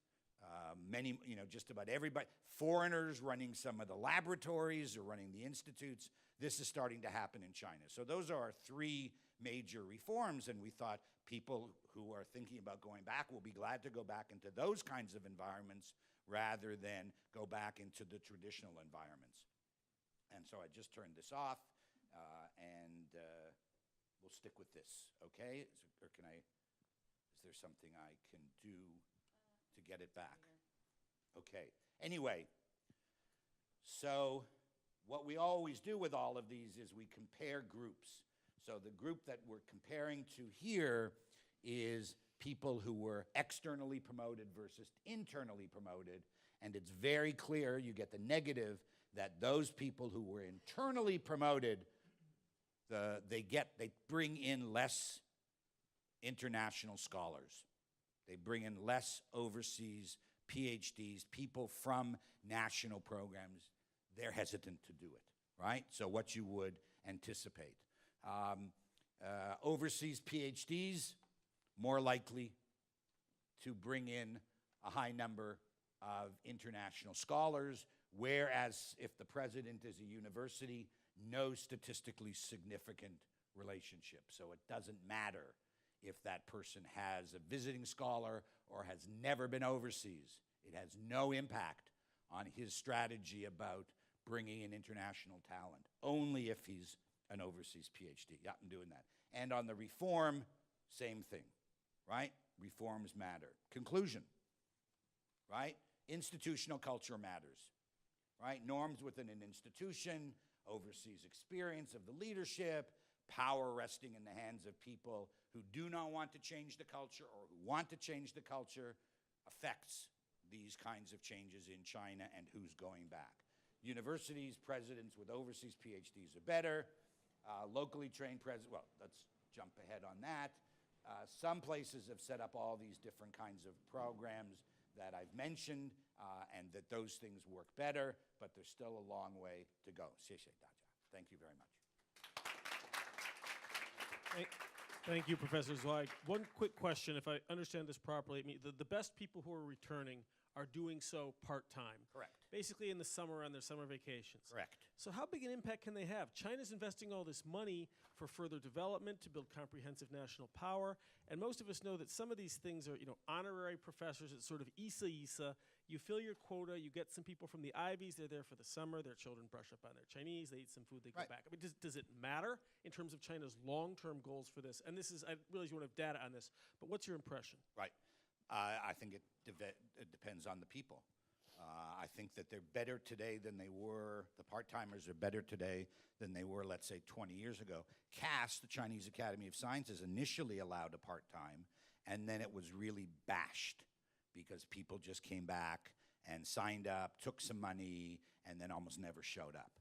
many, just about everybody. Foreigners running some of the laboratories or running the institutes. This is starting to happen in China. So those are our three major reforms, and we thought people who are thinking about going back will be glad to go back into those kinds of environments rather than go back into the traditional environments. And so I just turned this off, and we'll stick with this, okay? Or is there something I can do to get it back? Okay. Anyway, so what we always do with all of these is we compare groups. So the group that we're comparing to here is people who were externally promoted versus internally promoted, and it's very clear, you get the negative, that those people who were internally promoted, they bring in less international scholars. They bring in less overseas PhDs, people from national programs. They're hesitant to do it, right? So what you would anticipate. Overseas PhDs, more likely to bring in a high number of international scholars, whereas if the president is a university, no statistically significant relationship. So it doesn't matter if that person has a visiting scholar or has never been overseas. It has no impact on his strategy about bringing in international talent, only if he's an overseas PhD. Yeah, I'm doing that. And on the reform, same thing, right? Reforms matter. Conclusion, right? Institutional culture matters, right? Norms within an institution, overseas experience of the leadership, power resting in the hands of people who do not want to change the culture or who want to change the culture affects these kinds of changes in China and who's going back. Universities, presidents with overseas PhDs are better. Locally trained presidents, well, let's jump ahead on that. Some places have set up all these different kinds of programs that I've mentioned, and that those things work better, but there's still a long way to go. 谢谢大家. Thank you very much. Thank you, Professor Zweig. One quick question, if I understand this properly. I mean, the best people who are returning are doing so part-time. Correct. Basically in the summer on their summer vacations. Correct. So how big an impact can they have? China's investing all this money for further development to build comprehensive national power, and most of us know that some of these things are, honorary professors. It's sort of isa. You fill your quota, you get some people from the Ivies, they're there for the summer, their children brush up on their Chinese, they eat some food, they go Right. back. I mean, does it matter in terms of China's long-term goals for this? And this is, I realize you won't have data on this, but what's your impression? Right. I think it depends on the people. I think that they're better today than they were. The part-timers are better today than they were, let's say, 20 years ago. CAS, the Chinese Academy of Sciences, initially allowed a part-time, and then it was really bashed because people just came back and signed up, took some money, and then almost never showed up.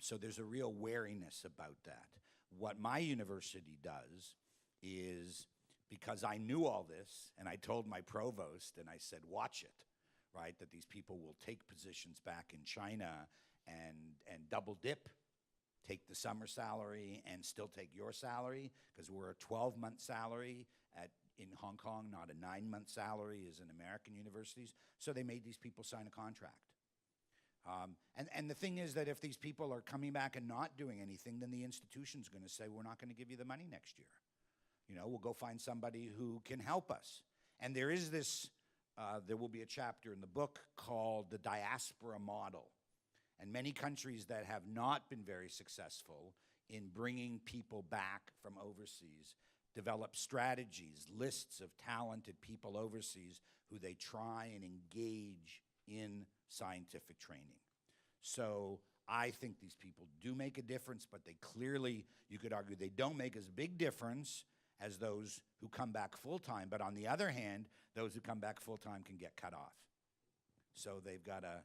So there's a real wariness about that. What my university does is, because I knew all this, and I told my provost, and I said, watch it, right, that these people will take positions back in China and double dip, take the summer salary and still take your salary, because we're a 12-month salary in Hong Kong, not a 9-month salary as in American universities. So they made these people sign a contract. And the thing is that if these people are coming back and not doing anything, then the institution's going to say, we're not going to give you the money next year. We'll go find somebody who can help us. And there is this, there will be a chapter in the book called the diaspora model. And many countries that have not been very successful in bringing people back from overseas develop strategies, lists of talented people overseas who they try and engage in scientific training. So I think these people do make a difference, but they clearly, you could argue, they don't make as big difference as those who come back full-time. But on the other hand, those who come back full-time can get cut off. So they've got to,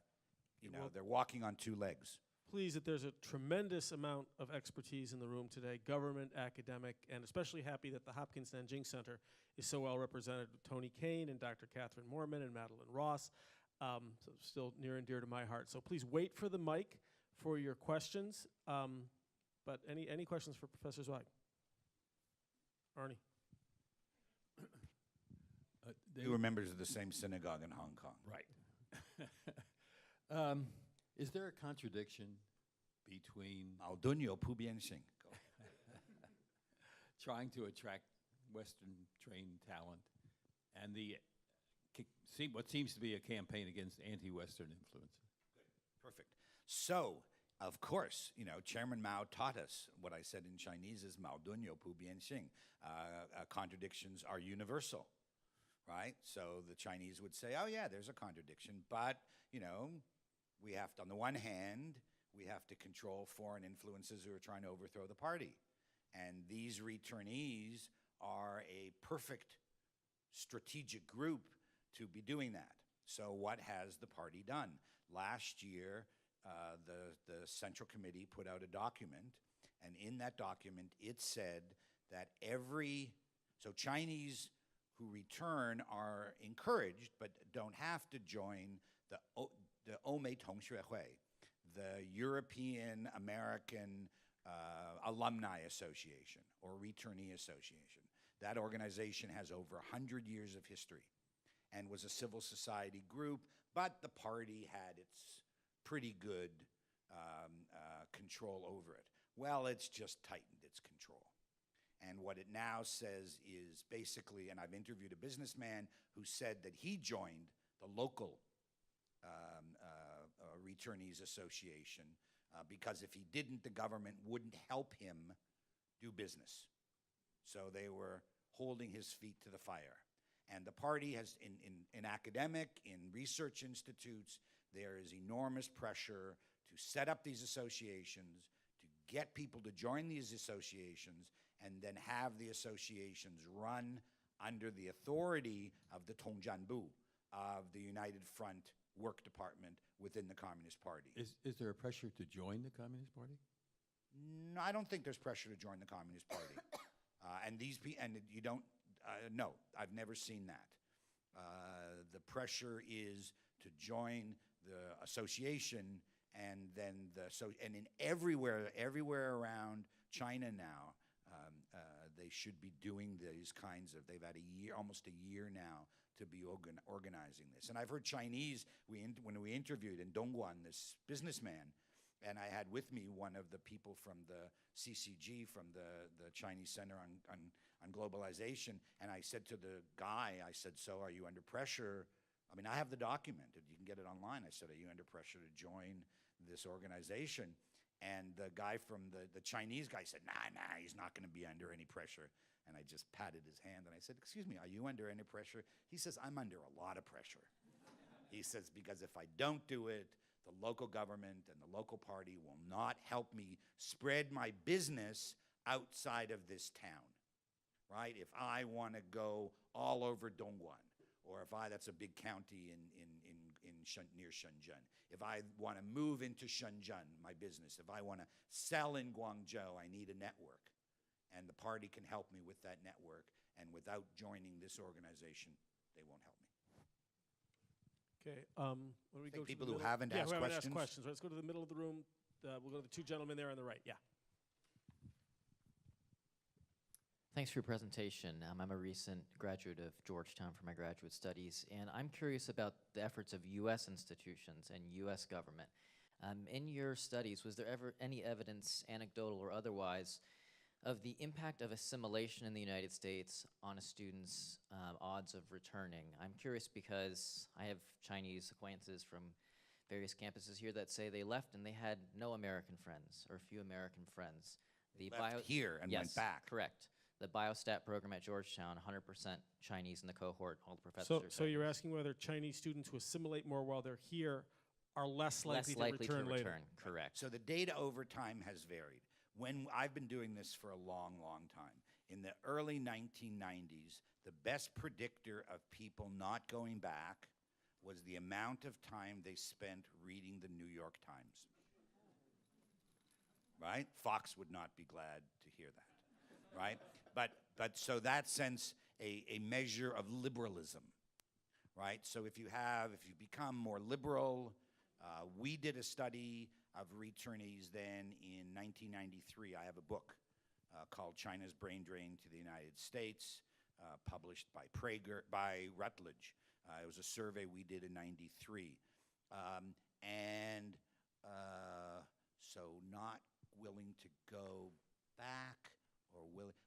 they're walking on two legs. Pleased that there's a tremendous amount of expertise in the room today, government, academic, and especially happy that the Hopkins Nanjing Center is so well represented with Tony Kane and Dr. Catherine Moorman and Madeline Ross. So still near and dear to my heart. So please wait for the mic for your questions. But any questions for Professor Zweig? Arnie. They were members of the same synagogue in Hong Kong. Right. Is there a contradiction between trying to attract Western trained talent and what seems to be a campaign against anti-Western influences? Perfect. So, of course, Chairman Mao taught us what I said in Chinese is Mao Dunyo Pu Bianxing. Contradictions are universal, right? So the Chinese would say, oh yeah, there's a contradiction, but, we have to, on the one hand, we have to control foreign influences who are trying to overthrow the party. And these returnees are a perfect strategic group to be doing that. So what has the party done? Last year, the Central Committee put out a document, and in that document, it said that so Chinese who return are encouraged, but don't have to join the Omei Tongxuehui, the European American Alumni Association or Returnee Association. That organization has over 100 years of history and was a civil society group, but the party had its pretty good control over it. Well, it's just tightened its control. And what it now says is basically, and I've interviewed a businessman who said that he joined the local Returnees Association because if he didn't, the government wouldn't help him do business. So they were holding his feet to the fire. And the party has, in academic, in research institutes, there is enormous pressure to set up these associations, to get people to join these associations, and then have the associations run under the authority of the Tongjianbu, of the United Front Work Department within the Communist Party. Is there a pressure to join the Communist Party? No, I don't think there's pressure to join the Communist Party. And you don't, no, I've never seen that. The pressure is to join the association, and then and in everywhere around China now, they should be doing these kinds of. They've had almost a year now to be organizing this. And I've heard Chinese. When we interviewed in Dongguan this businessman, and I had with me one of the people from the CCG, from the Chinese Center on Globalization, and I said to the guy, I said, "So are you under pressure?" I mean, I have the document. You can get it online. I said, "Are you under pressure to join this organization?" And the guy from the Chinese guy said, nah, he's not going to be under any pressure. And I just patted his hand, and I said, "Excuse me, are you under any pressure?" He says, "I'm under a lot of pressure." He says, "Because if I don't do it, the local government and the local party will not help me spread my business outside of this town, right? If I want to go all over Dongguan, or that's a big county near Shenzhen. If I want to move into Shenzhen, my business, if I want to sell in Guangzhou, I need a network. And the party can help me with that network. And without joining this organization, they won't help me." Okay. When we go to people the who middle- haven't yeah, asked who haven't questions. asked questions. Let's go to the middle of the room. We'll go to the two gentlemen there on the right. Yeah. Thanks for your presentation. I'm a recent graduate of Georgetown for my graduate studies, and I'm curious about the efforts of U.S. institutions and U.S. government. In your studies, was there ever any evidence, anecdotal or otherwise, of the impact of assimilation in the United States on a student's odds of returning? I'm curious because I have Chinese acquaintances from various campuses here that say they left and they had no American friends or few American friends. Left here and went back. Correct. The biostat program at Georgetown, 100% Chinese in the cohort. All the professors are So you're Chinese. asking whether Chinese students who assimilate more while they're here are less likely to return later. Correct. So the data over time has varied. When I've been doing this for a long, long time, in the early 1990s, the best predictor of people not going back was the amount of time they spent reading the New York Times. Right? Fox would not be glad to hear that, right? But so that sense a measure of liberalism, right? So if you become more liberal, we did a study of returnees then in 1993. I have a book called China's Brain Drain to the United States, published by Rutledge. It was a survey we did in 93. So not willing to go back, or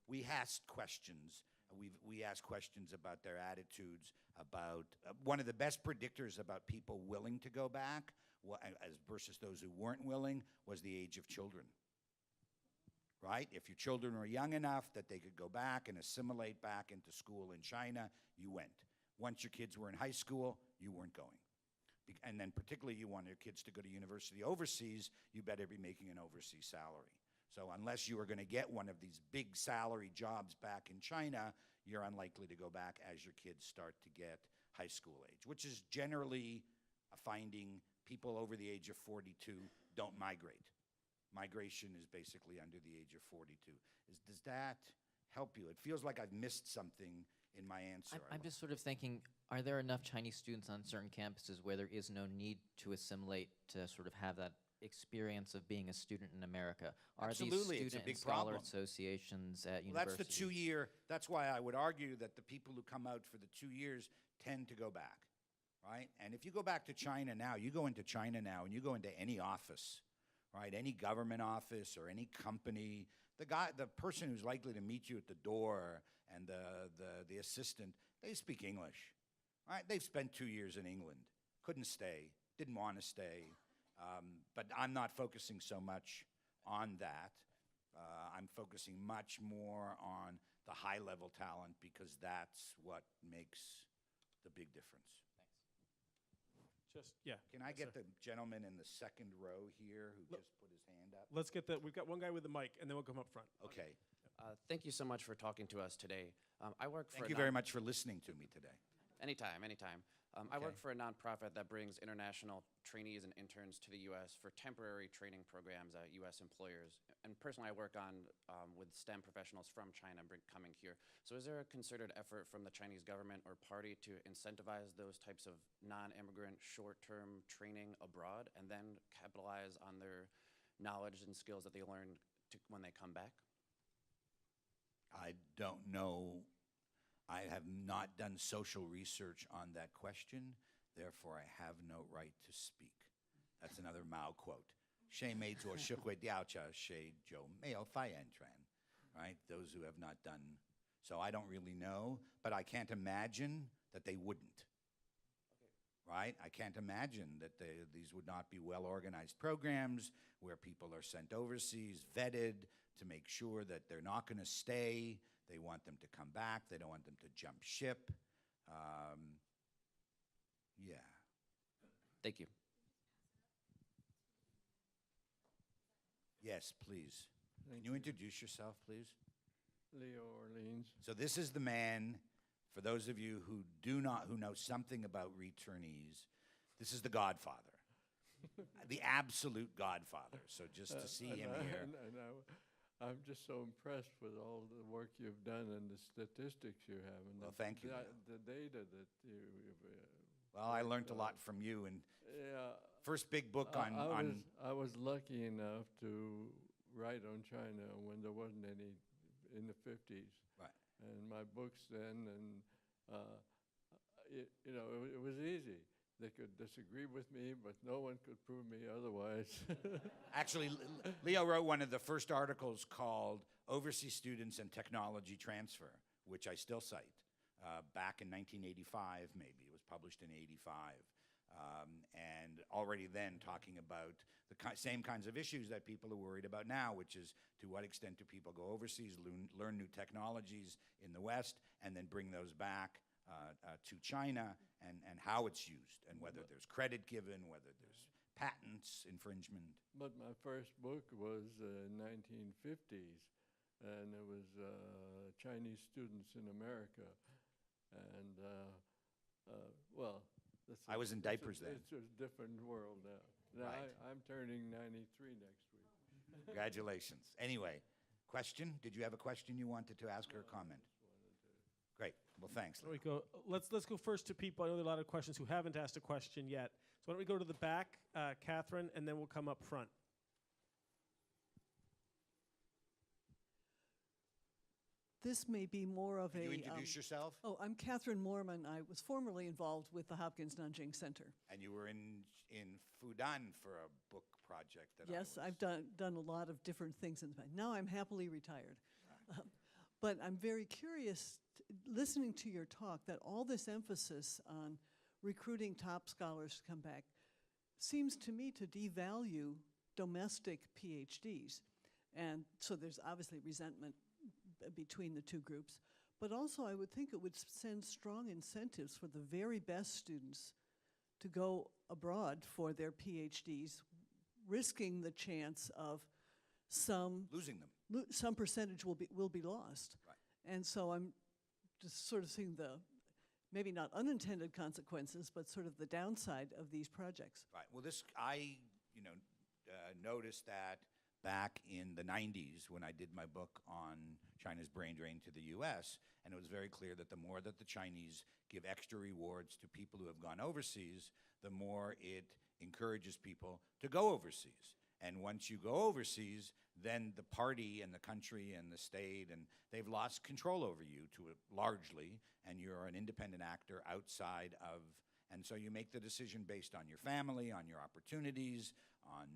we asked questions. We asked questions about their attitudes, about one of the best predictors about people willing to go back as versus those who weren't willing was the age of children. Right? If your children were young enough that they could go back and assimilate back into school in China, you went. Once your kids were in high school, you weren't going. And then particularly you want your kids to go to university overseas, you better be making an overseas salary. So unless you are going to get one of these big salary jobs back in China, you're unlikely to go back as your kids start to get high school age, which is generally a finding. People over the age of 42 don't migrate. Migration is basically under the age of 42. Does that help you? It feels like I've missed something in my answer. I'm just sort of thinking, are there enough Chinese students on certain campuses where there is no need to assimilate to sort of have that experience of being a student in America? Are Absolutely, these it's a student big and scholar problem. associations at Well, that's universities? the 2-year. That's why I would argue that the people who come out for the 2 years tend to go back, right? And if you go back to China now, you go into China now and you go into any office, right? Any government office or any company, the person who's likely to meet you at the door and the assistant, they speak English, right? They've spent 2 years in England, couldn't stay, didn't want to stay. But I'm not focusing so much on that. I'm focusing much more on the high-level talent because that's what makes the big difference. Can I get the gentleman in the second row here who just put his hand up? Let's get we've got one guy with the mic, and then we'll come up front. Okay. Thank you so much for talking to us today. I work for Thank you very much for listening to me today. Anytime, anytime. I work Okay. for a nonprofit that brings international trainees and interns to the U.S. for temporary training programs at U.S. employers. And personally, I work on with STEM professionals from China coming here. So is there a concerted effort from the Chinese government or party to incentivize those types of non-immigrant short-term training abroad and then capitalize on their knowledge and skills that they learn when they come back? I don't know. I have not done social research on that question, therefore I have no right to speak. That's another Mao quote. 谁没做社会调查，谁就没有发言权. Right? Those who have not done. So I don't really know, but I can't imagine that they wouldn't. Right? I can't imagine that these would not be well-organized programs where people are sent overseas, vetted to make sure that they're not going to stay. They want them to come back. They don't want them to jump ship. Yeah. Thank you. Yes, please. Can you introduce yourself, please? Leo Orleans. So this is the man, for those of you who know something about returnees, this is the godfather, the absolute godfather. So just to see him here. I'm just so impressed with all the work you've done and the statistics you have. And Well, thank you. The data that you've Well, I learned a lot from you. And yeah, first big book on I was lucky enough to write on China when there wasn't any in the 50s. Right. And my books then, and it was easy. They could disagree with me, but no one could prove me otherwise. Actually, Leo wrote one of the first articles called Overseas Students and Technology Transfer, which I still cite, back in 1985, maybe. It was published in 85. And already then talking about the same kinds of issues that people are worried about now, which is to what extent do people go overseas, learn new technologies in the West, and then bring those back to China, and how it's used, and whether there's credit given, whether there's patents infringement. But my first book was 1950s, and it was Chinese students in America. And, well, I was in diapers then. It's a different world now. Now Right. I'm turning 93 next week. Congratulations. Anyway, question? Did you have a question you wanted to ask or a comment? Great. Well, thanks. There we go. Let's go first to people. I know there are a lot of questions who haven't asked a question yet. So why don't we go to the back, Catherine, and then we'll come up front. This may be more of Can a... you introduce yourself? Oh, I'm Catherine Moorman. I was formerly involved with the Hopkins Nanjing Center. And you were in Fudan for a book project that Yes, I've done a lot of different things in the past. Now I'm happily retired. But I'm very curious, listening to your talk, that all this emphasis on recruiting top scholars to come back seems to me to devalue domestic PhDs. And so there's obviously resentment between the two groups. But also I would think it would send strong incentives for the very best students to go abroad for their PhDs, risking the chance of some losing them. Some percentage will be lost. Right. And so I'm just sort of seeing the maybe not unintended consequences, but sort of the downside of these projects. Right. Well, I noticed that back in the 90s when I did my book on China's brain drain to the U.S., and it was very clear that the more that the Chinese give extra rewards to people who have gone overseas, the more it encourages people to go overseas. And once you go overseas, then the party and the country and the state, and they've lost control over you largely, and you're an independent actor outside of, and so you make the decision based on your family, on your opportunities, on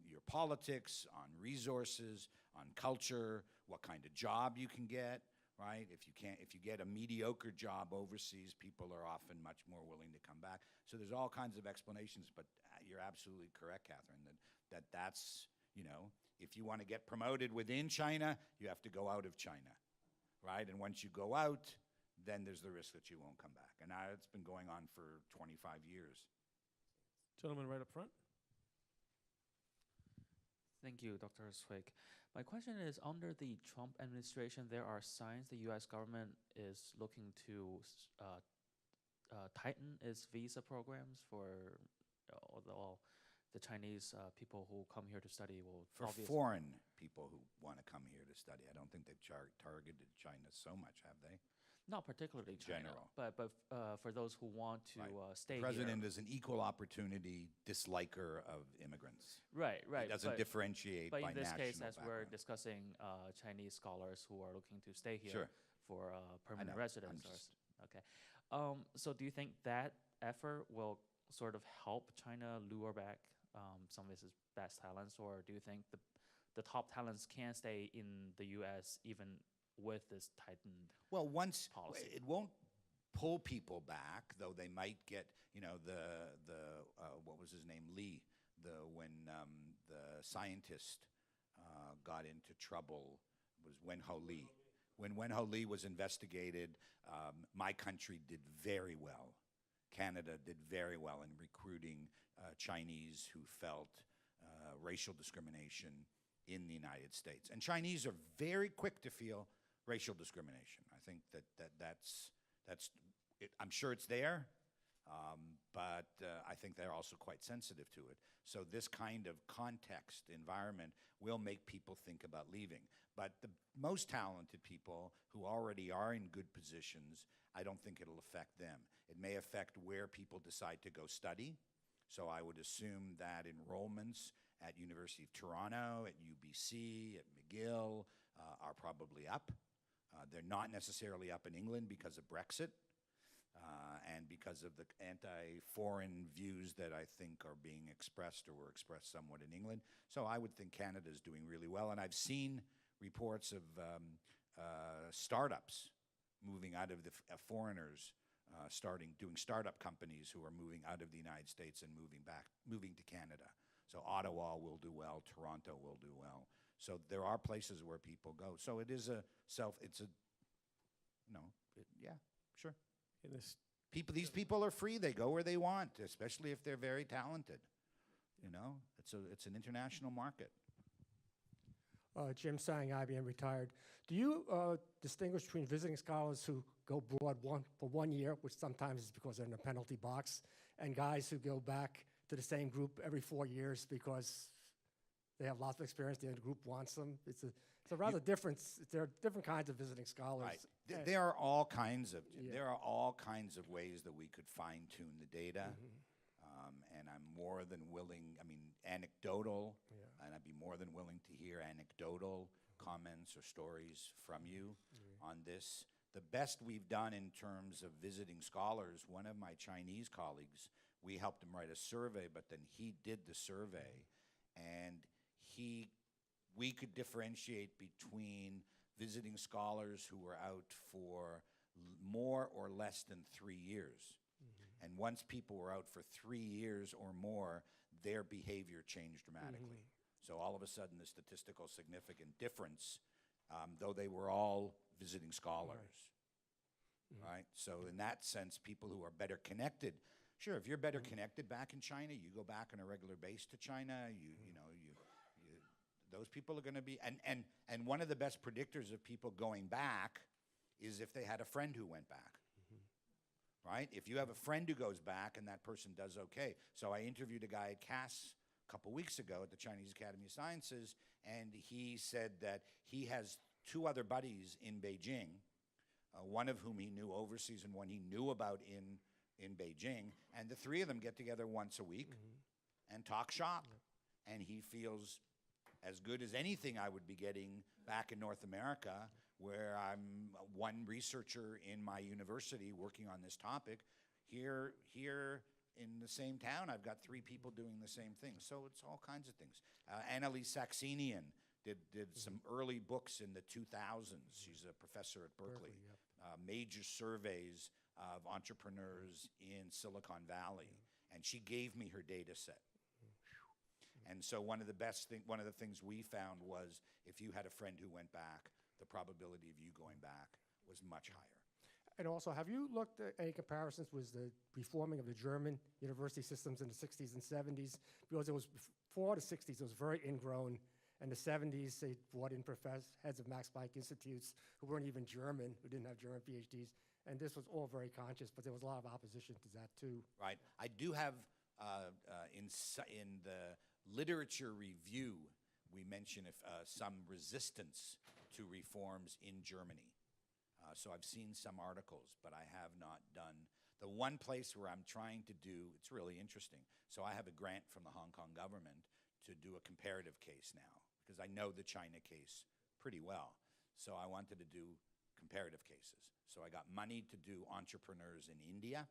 your politics, on resources, on culture, what kind of job you can get, right? If you get a mediocre job overseas, people are often much more willing to come back. So there's all kinds of explanations, but you're absolutely correct, Catherine, that's, if you want to get promoted within China, you have to go out of China, right? And once you go out, then there's the risk that you won't come back. And it's been going on for 25 years. Gentleman right up front. Thank you, Dr. Zweig. My question is, under the Trump administration, there are signs the U.S. government is looking to tighten its visa programs for all the Chinese people who come here to study? Will For foreign people who want to come here to study, I don't think they've targeted China so much, have they? Not particularly China, General. but for those who want to stay The president here. is an equal opportunity disliker of immigrants. Right. He doesn't differentiate but by in this case, national as we're background. discussing Chinese scholars who are looking to stay here Sure. for permanent know. residence. Okay. So do you think that effort will sort of help China lure back some of its best talents, or do you think the top talents can stay in the U.S. even with this tightened policy? It won't pull people back, though they might get, what was his name, Lee, when the scientist got into trouble, was Wen-Ho Lee. When Wen-Ho Lee was investigated, my country did very well. Canada did very well in recruiting Chinese who felt racial discrimination in the United States. And Chinese are very quick to feel racial discrimination. I think that's I'm sure it's there, but I think they're also quite sensitive to it. So this kind of context environment will make people think about leaving. But the most talented people who already are in good positions, I don't think it'll affect them. It may affect where people decide to go study. So I would assume that enrollments at University of Toronto, at UBC, at McGill are probably up. They're not necessarily up in England because of Brexit and because of the anti-foreign views that I think are being expressed or were expressed somewhat in England. So I would think Canada is doing really well. And I've seen reports of startups moving out of foreigners doing startup companies who are moving out of the United States and moving to Canada. So Ottawa will do well, Toronto will do well. So there are places where people go. So it is yeah, sure. These people are free. They go where they want, especially if they're very talented. It's an international market. Jim Sang, IBM retired. Do you distinguish between visiting scholars who go abroad for 1 year, which sometimes is because they're in a penalty box, and guys who go back to the same group every 4 years because they have lots of experience, the other group wants them? It's a rather difference. There are different kinds of visiting scholars. Right. There are all kinds of ways that we could fine-tune the data. And I'm more than willing, anecdotal, and I'd be more than willing to hear anecdotal comments or stories from you on this. The best we've done in terms of visiting scholars, one of my Chinese colleagues, we helped him write a survey, but then he did the survey, and we could differentiate between visiting scholars who were out for more or less than 3 years. And once people were out for 3 years or more, their behavior changed dramatically. So all of a sudden, the statistical significant difference, though they were all visiting scholars, right? So in that sense, people who are better connected, sure, if you're better connected back in China, you go back on a regular base to China, those people are going to be, and one of the best predictors of people going back is if they had a friend who went back. Right? If you have a friend who goes back and that person does okay. So I interviewed a guy at CAS a couple weeks ago at the Chinese Academy of Sciences, and he said that he has 2 other buddies in Beijing, one of whom he knew overseas and one he knew about in Beijing, and the 3 of them get together once a week and talk shop. And he feels as good as anything I would be getting back in North America, where I'm one researcher in my university working on this topic. Here in the same town, I've got 3 people doing the same thing. So it's all kinds of things. Annalise Saxenian did some early books in the 2000s. She's a professor at Berkeley. Major surveys of entrepreneurs in Silicon Valley. And she gave me her data set. And so one of the things we found was if you had a friend who went back, the probability of you going back was much higher. And also, have you looked at any comparisons with the reforming of the German university systems in the 60s and 70s? Because it was before the 60s, it was very ingrown. In the 70s, they brought in heads of Max Planck Institutes who weren't even German, who didn't have German PhDs. and this was all very conscious, but there was a lot of opposition to that too. Right. I do have in the literature review, we mention some resistance to reforms in Germany. So I've seen some articles, but I have not done. The one place where I'm trying to do, it's really interesting. So I have a grant from the Hong Kong government to do a comparative case now, because I know the China case pretty well. So I wanted to do comparative cases. So I got money to do entrepreneurs in India.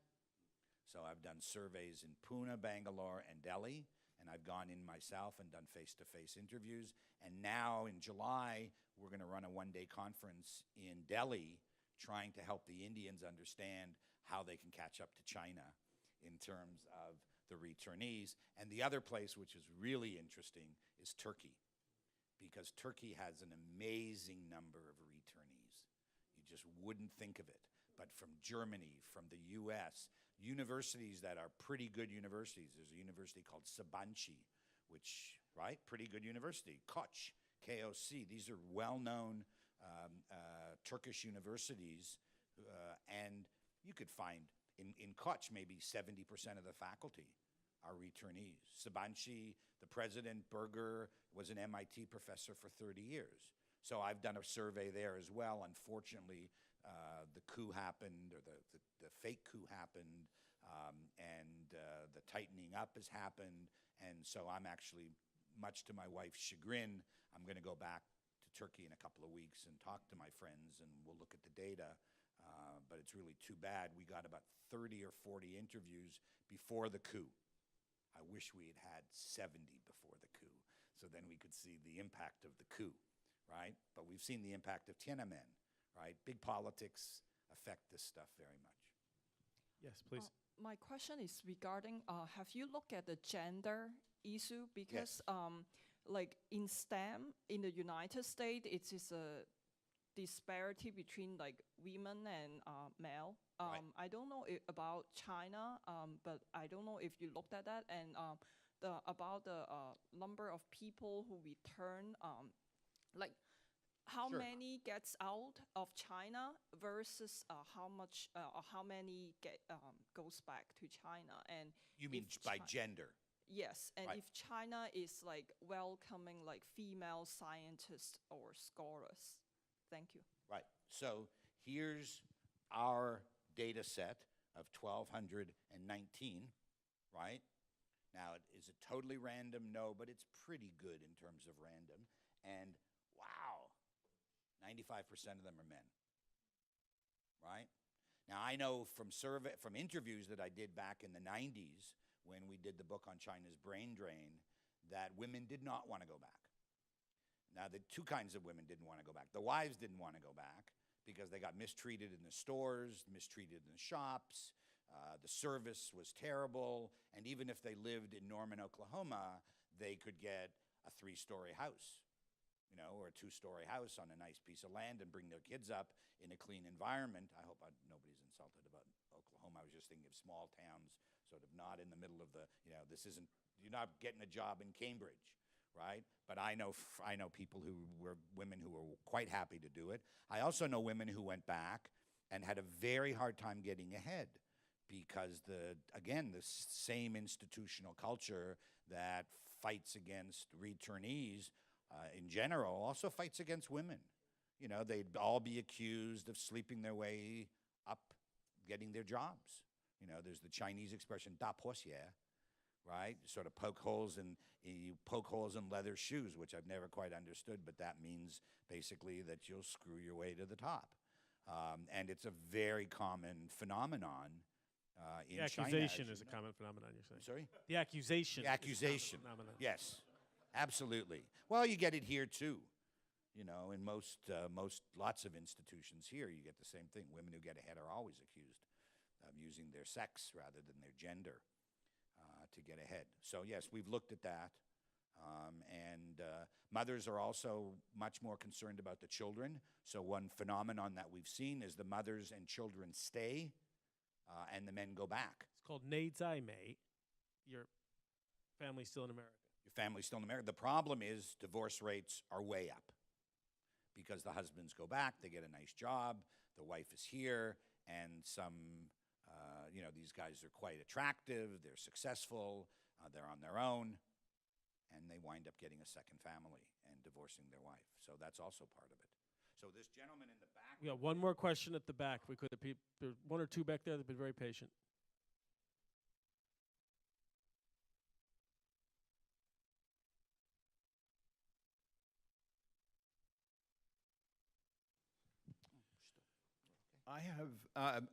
So I've done surveys in Pune, Bangalore, and Delhi, and I've gone in myself and done face-to-face interviews. And now in July, we're going to run a one-day conference in Delhi trying to help the Indians understand how they can catch up to China in terms of the returnees. And the other place, which is really interesting, is Turkey, because Turkey has an amazing number of returnees. You just wouldn't think of it. But from Germany, from the US, universities that are pretty good universities. There's a university called Sabancı, which, right, pretty good university. Koç, K-O-C, these are well-known Turkish universities, and you could find in Koç maybe 70% of the faculty are returnees. Sabancı, the president, Berger, was an MIT professor for 30 years. So I've done a survey there as well. Unfortunately, the coup happened, or the fake coup happened, and the tightening up has happened. And so I'm actually, much to my wife's chagrin, I'm going to go back to Turkey in a couple of weeks and talk to my friends, and we'll look at the data. But it's really too bad. We got about 30 or 40 interviews before the coup. I wish we had had 70 before the coup, so then we could see the impact of the coup, right? But we've seen the impact of Tiananmen, right? Big politics affect this stuff very much. Yes, please. My question is regarding, have you looked at the gender issue? Because like in STEM, in the United States, it is a disparity between like women and male. I don't know about China, but I don't know if you looked at that, and about the number of people who return, like how many gets out of China versus how many goes back to China. And you mean by gender? Yes, and if China is like welcoming like female scientists or scholars. Thank you. Right. So here's our data set of 1,219, right? Now, is it totally random? No, but it's pretty good in terms of random. And wow, 95% of them are men, right? Now, I know from interviews that I did back in the 90s when we did the book on China's brain drain, that women did not want to go back. Now, the two kinds of women didn't want to go back. The wives didn't want to go back because they got mistreated in the stores, mistreated in the shops. The service was terrible. And even if they lived in Norman, Oklahoma, they could get a 3-story house, you know, or a 2-story house on a nice piece of land and bring their kids up in a clean environment. I hope nobody's insulted about Oklahoma. I was just thinking of small towns, sort of not in the middle of the, you know, you're not getting a job in Cambridge. Right? But I know people who were women who were quite happy to do it. I also know women who went back and had a very hard time getting ahead because the same institutional culture that fights against returnees in general also fights against women. You know, they'd all be accused of sleeping their way up, getting their jobs. You know, there's the Chinese expression, 大婆鞋, right? Sort of you poke holes in leather shoes, which I've never quite understood, but that means basically that you'll screw your way to the top. And it's a very common phenomenon in China. The accusation is a common phenomenon, you're saying? Sorry? The accusation. The accusation. Is a common phenomenon. Yes, absolutely. Well, you get it here too. You know, in lots of institutions here, you get the same thing. Women who get ahead are always accused of using their sex rather than their gender to get ahead. So yes, we've looked at that. And mothers are also much more concerned about the children. So one phenomenon that we've seen is the mothers and children stay and the men go back. It's called Neidzaime. Your family's still in America. Your family's still in America. The problem is divorce rates are way up because the husbands go back, they get a nice job, the wife is here, and some, these guys are quite attractive, they're successful, they're on their own, and they wind up getting a second family and divorcing their wife. So that's also part of it. So this gentleman in the back. We got one more question at the back. There's one or two back there that have been very patient.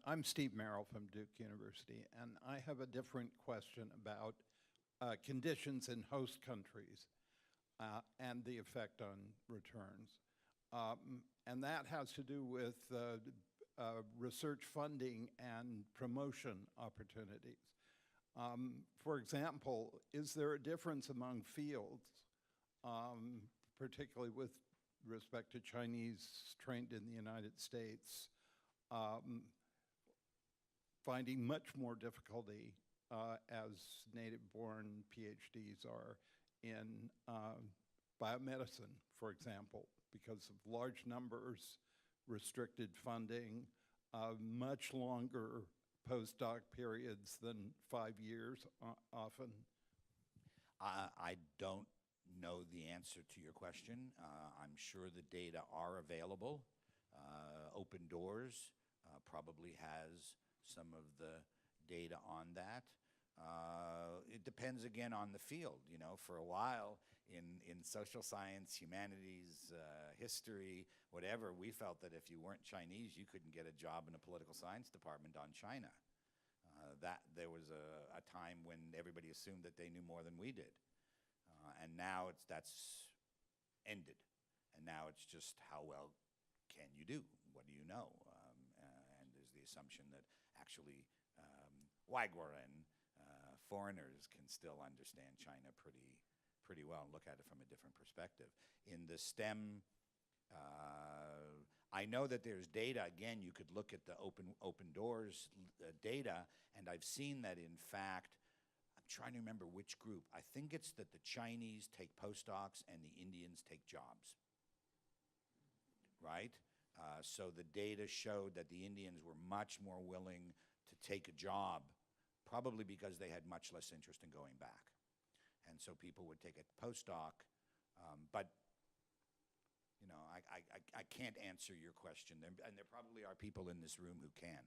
I'm Steve Merrill from Duke University, and I have a different question about conditions in host countries and the effect on returns. And that has to do with research funding and promotion opportunities. For example, is there a difference among fields, particularly with respect to Chinese trained in the United States, finding much more difficulty as native-born PhDs are in biomedicine, for example, because of large numbers, restricted funding, much longer postdoc periods than 5 years often? I don't know the answer to your question. I'm sure the data are available. Open Doors probably has some of the data on that. It depends again on the field. For a while in social science, humanities, history, whatever, we felt that if you weren't Chinese, you couldn't get a job in a political science department on China. That there was a time when everybody assumed that they knew more than we did, and now that's ended, and now it's just how well can you do? What do you know? And there's the assumption that actually Weigler and foreigners can still understand China pretty well and look at it from a different perspective. In the STEM, I know that there's data. Again, you could look at the Open Doors data, and I've seen that, in fact, I'm trying to remember which group. I think it's that the Chinese take postdocs and the Indians take jobs, right? So the data showed that the Indians were much more willing to take a job, probably because they had much less interest in going back. And so people would take a postdoc, but I can't answer your question, and there probably are people in this room who can.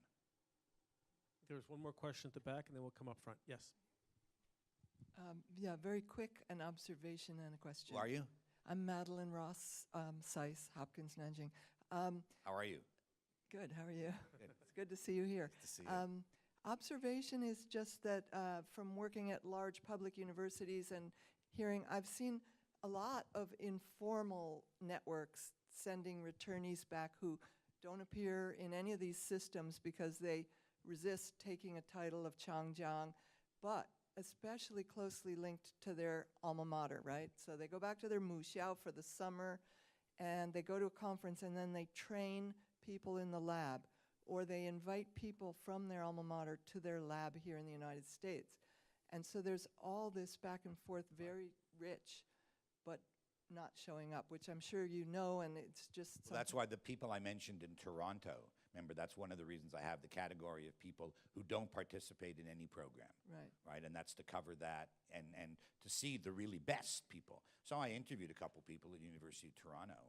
There's one more question at the back, and then we'll come up front. Yes. Yeah, very quick, an observation and a question. Who are you? I'm Madeline Ross, SAIS, Hopkins, Nanjing. How are you? Good, how are you? Good. It's good to see you here. Nice to see you. Observation is just that from working at large public universities and hearing, I've seen a lot of informal networks sending returnees back who don't appear in any of these systems because they resist taking a title of Changjiang, but especially closely linked to their alma mater, right? So they go back to their Muxiao for the summer, and they go to a conference, and then they train people in the lab, or they invite people from their alma mater to their lab here in the United States. And so there's all this back and forth, very rich, but not showing up, which I'm sure you know, and it's just Well, that's why the people I mentioned in Toronto, remember, that's one of the reasons I have the category of people who don't participate in any program. Right, and that's to cover that and to see the really best people. So I interviewed a couple people at the University of Toronto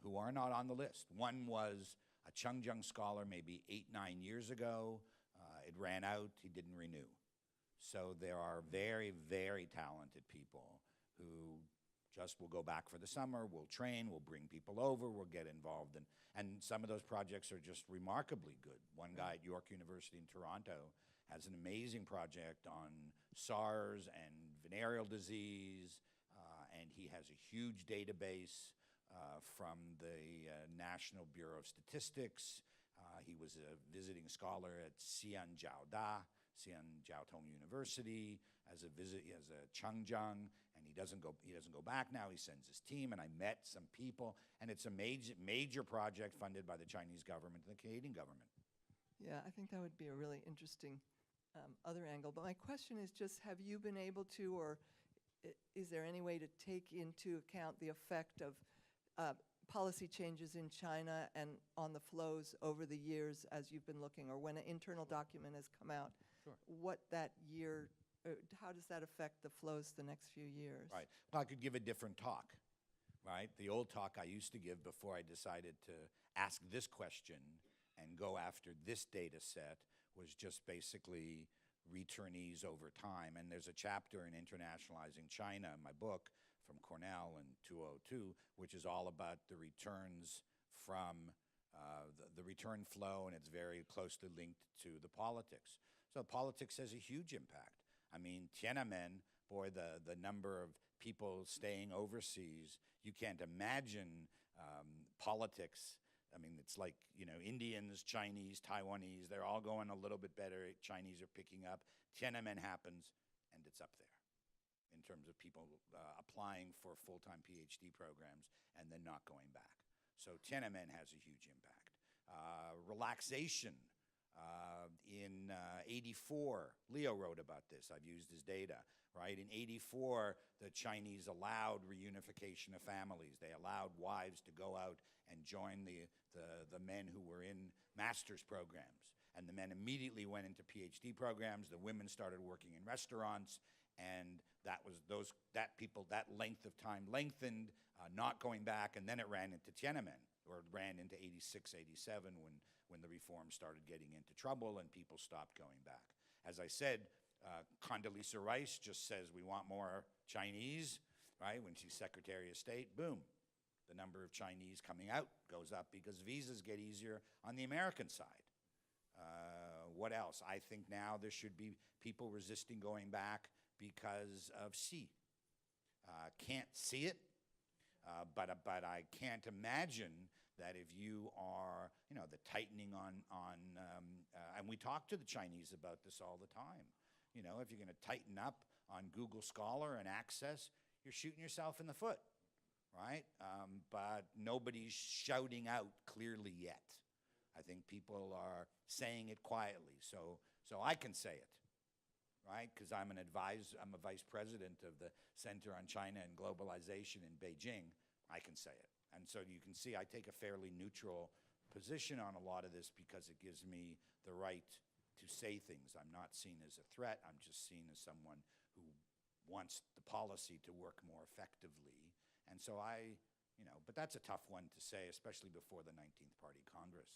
who are not on the list. One was a Changjiang scholar maybe 8-9 years ago. It ran out, he didn't renew. So there are very, very talented people who just will go back for the summer, we'll train, we'll bring people over, we'll get involved. And some of those projects are just remarkably good. One guy at York University in Toronto has an amazing project on SARS and venereal disease, and he has a huge database from the National Bureau of Statistics. He was a visiting scholar at Xi'an Jiaotong University as a Changjiang, and he doesn't go back now. He sends his team, and I met some people, and it's a major project funded by the Chinese government and the Canadian government. Yeah, I think that would be a really interesting other angle. But my question is just, have you been able to, or is there any way to take into account the effect of policy changes in China and on the flows over the years as you've been looking, or when an internal document has come out, what that year, how does that affect the flows the next few years? Right. Well, I could give a different talk, right? The old talk I used to give before I decided to ask this question and go after this data set was just basically returnees over time. And there's a chapter in Internationalizing China in my book from Cornell in 2002, which is all about the returns from the return flow, and it's very closely linked to the politics. So politics has a huge impact. I mean, Tiananmen, boy, the number of people staying overseas, you can't imagine politics. I mean, it's like, you know, Indians, Chinese, Taiwanese, they're all going a little bit better. Chinese are picking up. Tiananmen happens, and it's up there in terms of people applying for full-time PhD programs and then not going back. So Tiananmen has a huge impact. Relaxation. In 84, Leo wrote about this. I've used his data, right? In 84, the Chinese allowed reunification of families. They allowed wives to go out and join the men who were in master's programs. And the men immediately went into PhD programs. The women started working in restaurants. And that length of time lengthened, not going back. And then it ran into Tiananmen, or it ran into 86, 87 when the reforms started getting into trouble and people stopped going back. As I said, Condoleezza Rice just says we want more Chinese, right? When she's Secretary of State, boom, the number of Chinese coming out goes up because visas get easier on the American side. What else? I think now there should be people resisting going back because of C. Can't see it, but I can't imagine that if you are, you know, the tightening and we talk to the Chinese about this all the time. You know, if you're going to tighten up on Google Scholar and Access, you're shooting yourself in the foot, right? But nobody's shouting out clearly yet. I think people are saying it quietly, so I can say it, right? Because I'm a vice president of the Center on China and Globalization in Beijing. I can say it. And so you can see I take a fairly neutral position on a lot of this because it gives me the right to say things. I'm not seen as a threat. I'm just seen as someone who wants the policy to work more effectively. And so but that's a tough one to say, especially before the 19th Party Congress.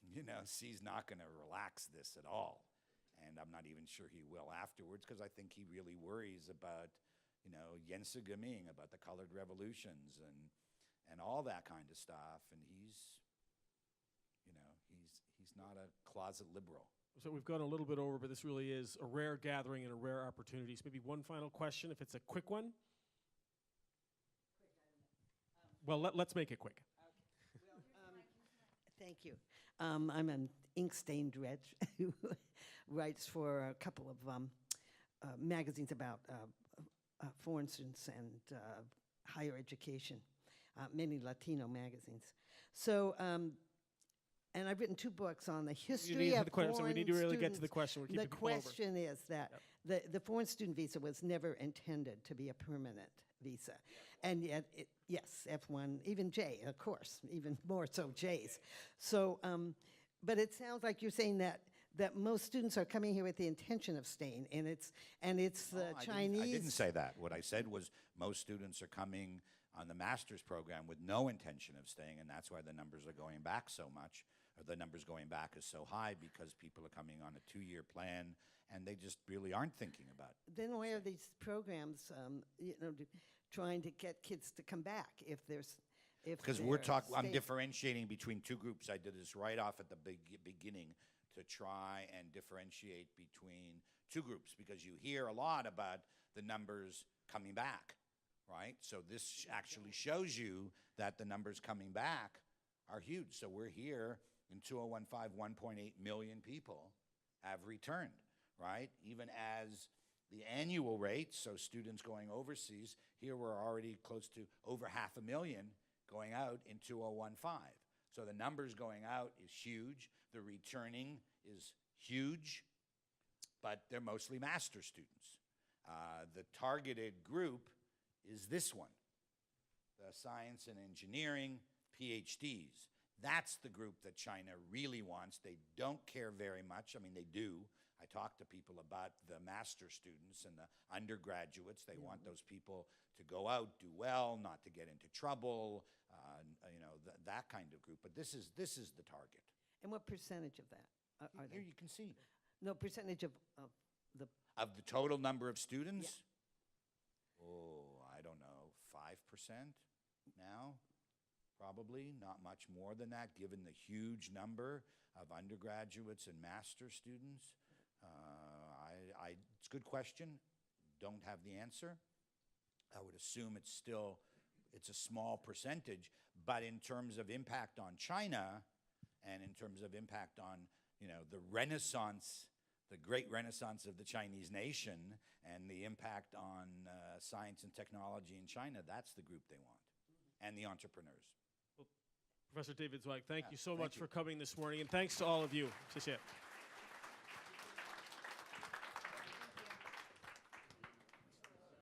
You know, Xi's not going to relax this at all. And I'm not even sure he will afterwards because I think he really worries about, you know, Yense Gaming, about the colored revolutions and all that kind of stuff. And he's not a closet liberal. So we've gone a little bit over, but this really is a rare gathering and a rare opportunity. So maybe one final question, if it's a quick one. Well, let's make it quick. Thank you. I'm an ink-stained dredge who writes for a couple of magazines about foreign students and higher education, many Latino magazines. So, and I've written 2 books on the history of foreign so we need to really get to the question. We're keeping the people over. question is that the foreign student visa was never intended to be a permanent visa. And yet, yes, F1, even J, of course, even more so J's. So, but it sounds like you're saying that most students are coming here with the intention of staying, and it's the Chinese. I didn't say that. What I said was most students are coming on the master's program with no intention of staying, and that's why the numbers are going back so much, or the numbers going back is so high, because people are coming on a 2-year plan, and they just really aren't thinking about it. Then why are these programs, trying to get kids to come back if because I'm differentiating between 2 groups. I did this right off at the beginning to try and differentiate between 2 groups, because you hear a lot about the numbers coming back, right? So this actually shows you that the numbers coming back are huge. So we're here in 2015, 1.8 million people have returned, right? Even as the annual rate, so students going overseas, here we're already close to over 500,000 going out in 2015. So the numbers going out is huge. The returning is huge, but they're mostly master students. The targeted group is this one, the science and engineering, PhDs. That's the group that China really wants. They don't care very much. I mean, they do. I talk to people about the master students and the undergraduates. They want those people to go out, do well, not to get into trouble, that kind of group. But this is the target. And what percentage of that are Here they? you can see. No, percentage of the, Of the total number of students? Oh, I don't know, 5% now? Probably, not much more than that, given the huge number of undergraduates and master students. It's a good question. Don't have the answer. I would assume it's a small percentage, but in terms of impact on China and in terms of impact on, the renaissance, the great renaissance of the Chinese nation and the impact on science and technology in China, that's the group they want, and the entrepreneurs. Professor David Zweig, thank you so thank much you. for coming this morning, and thanks to all of you. 谢谢.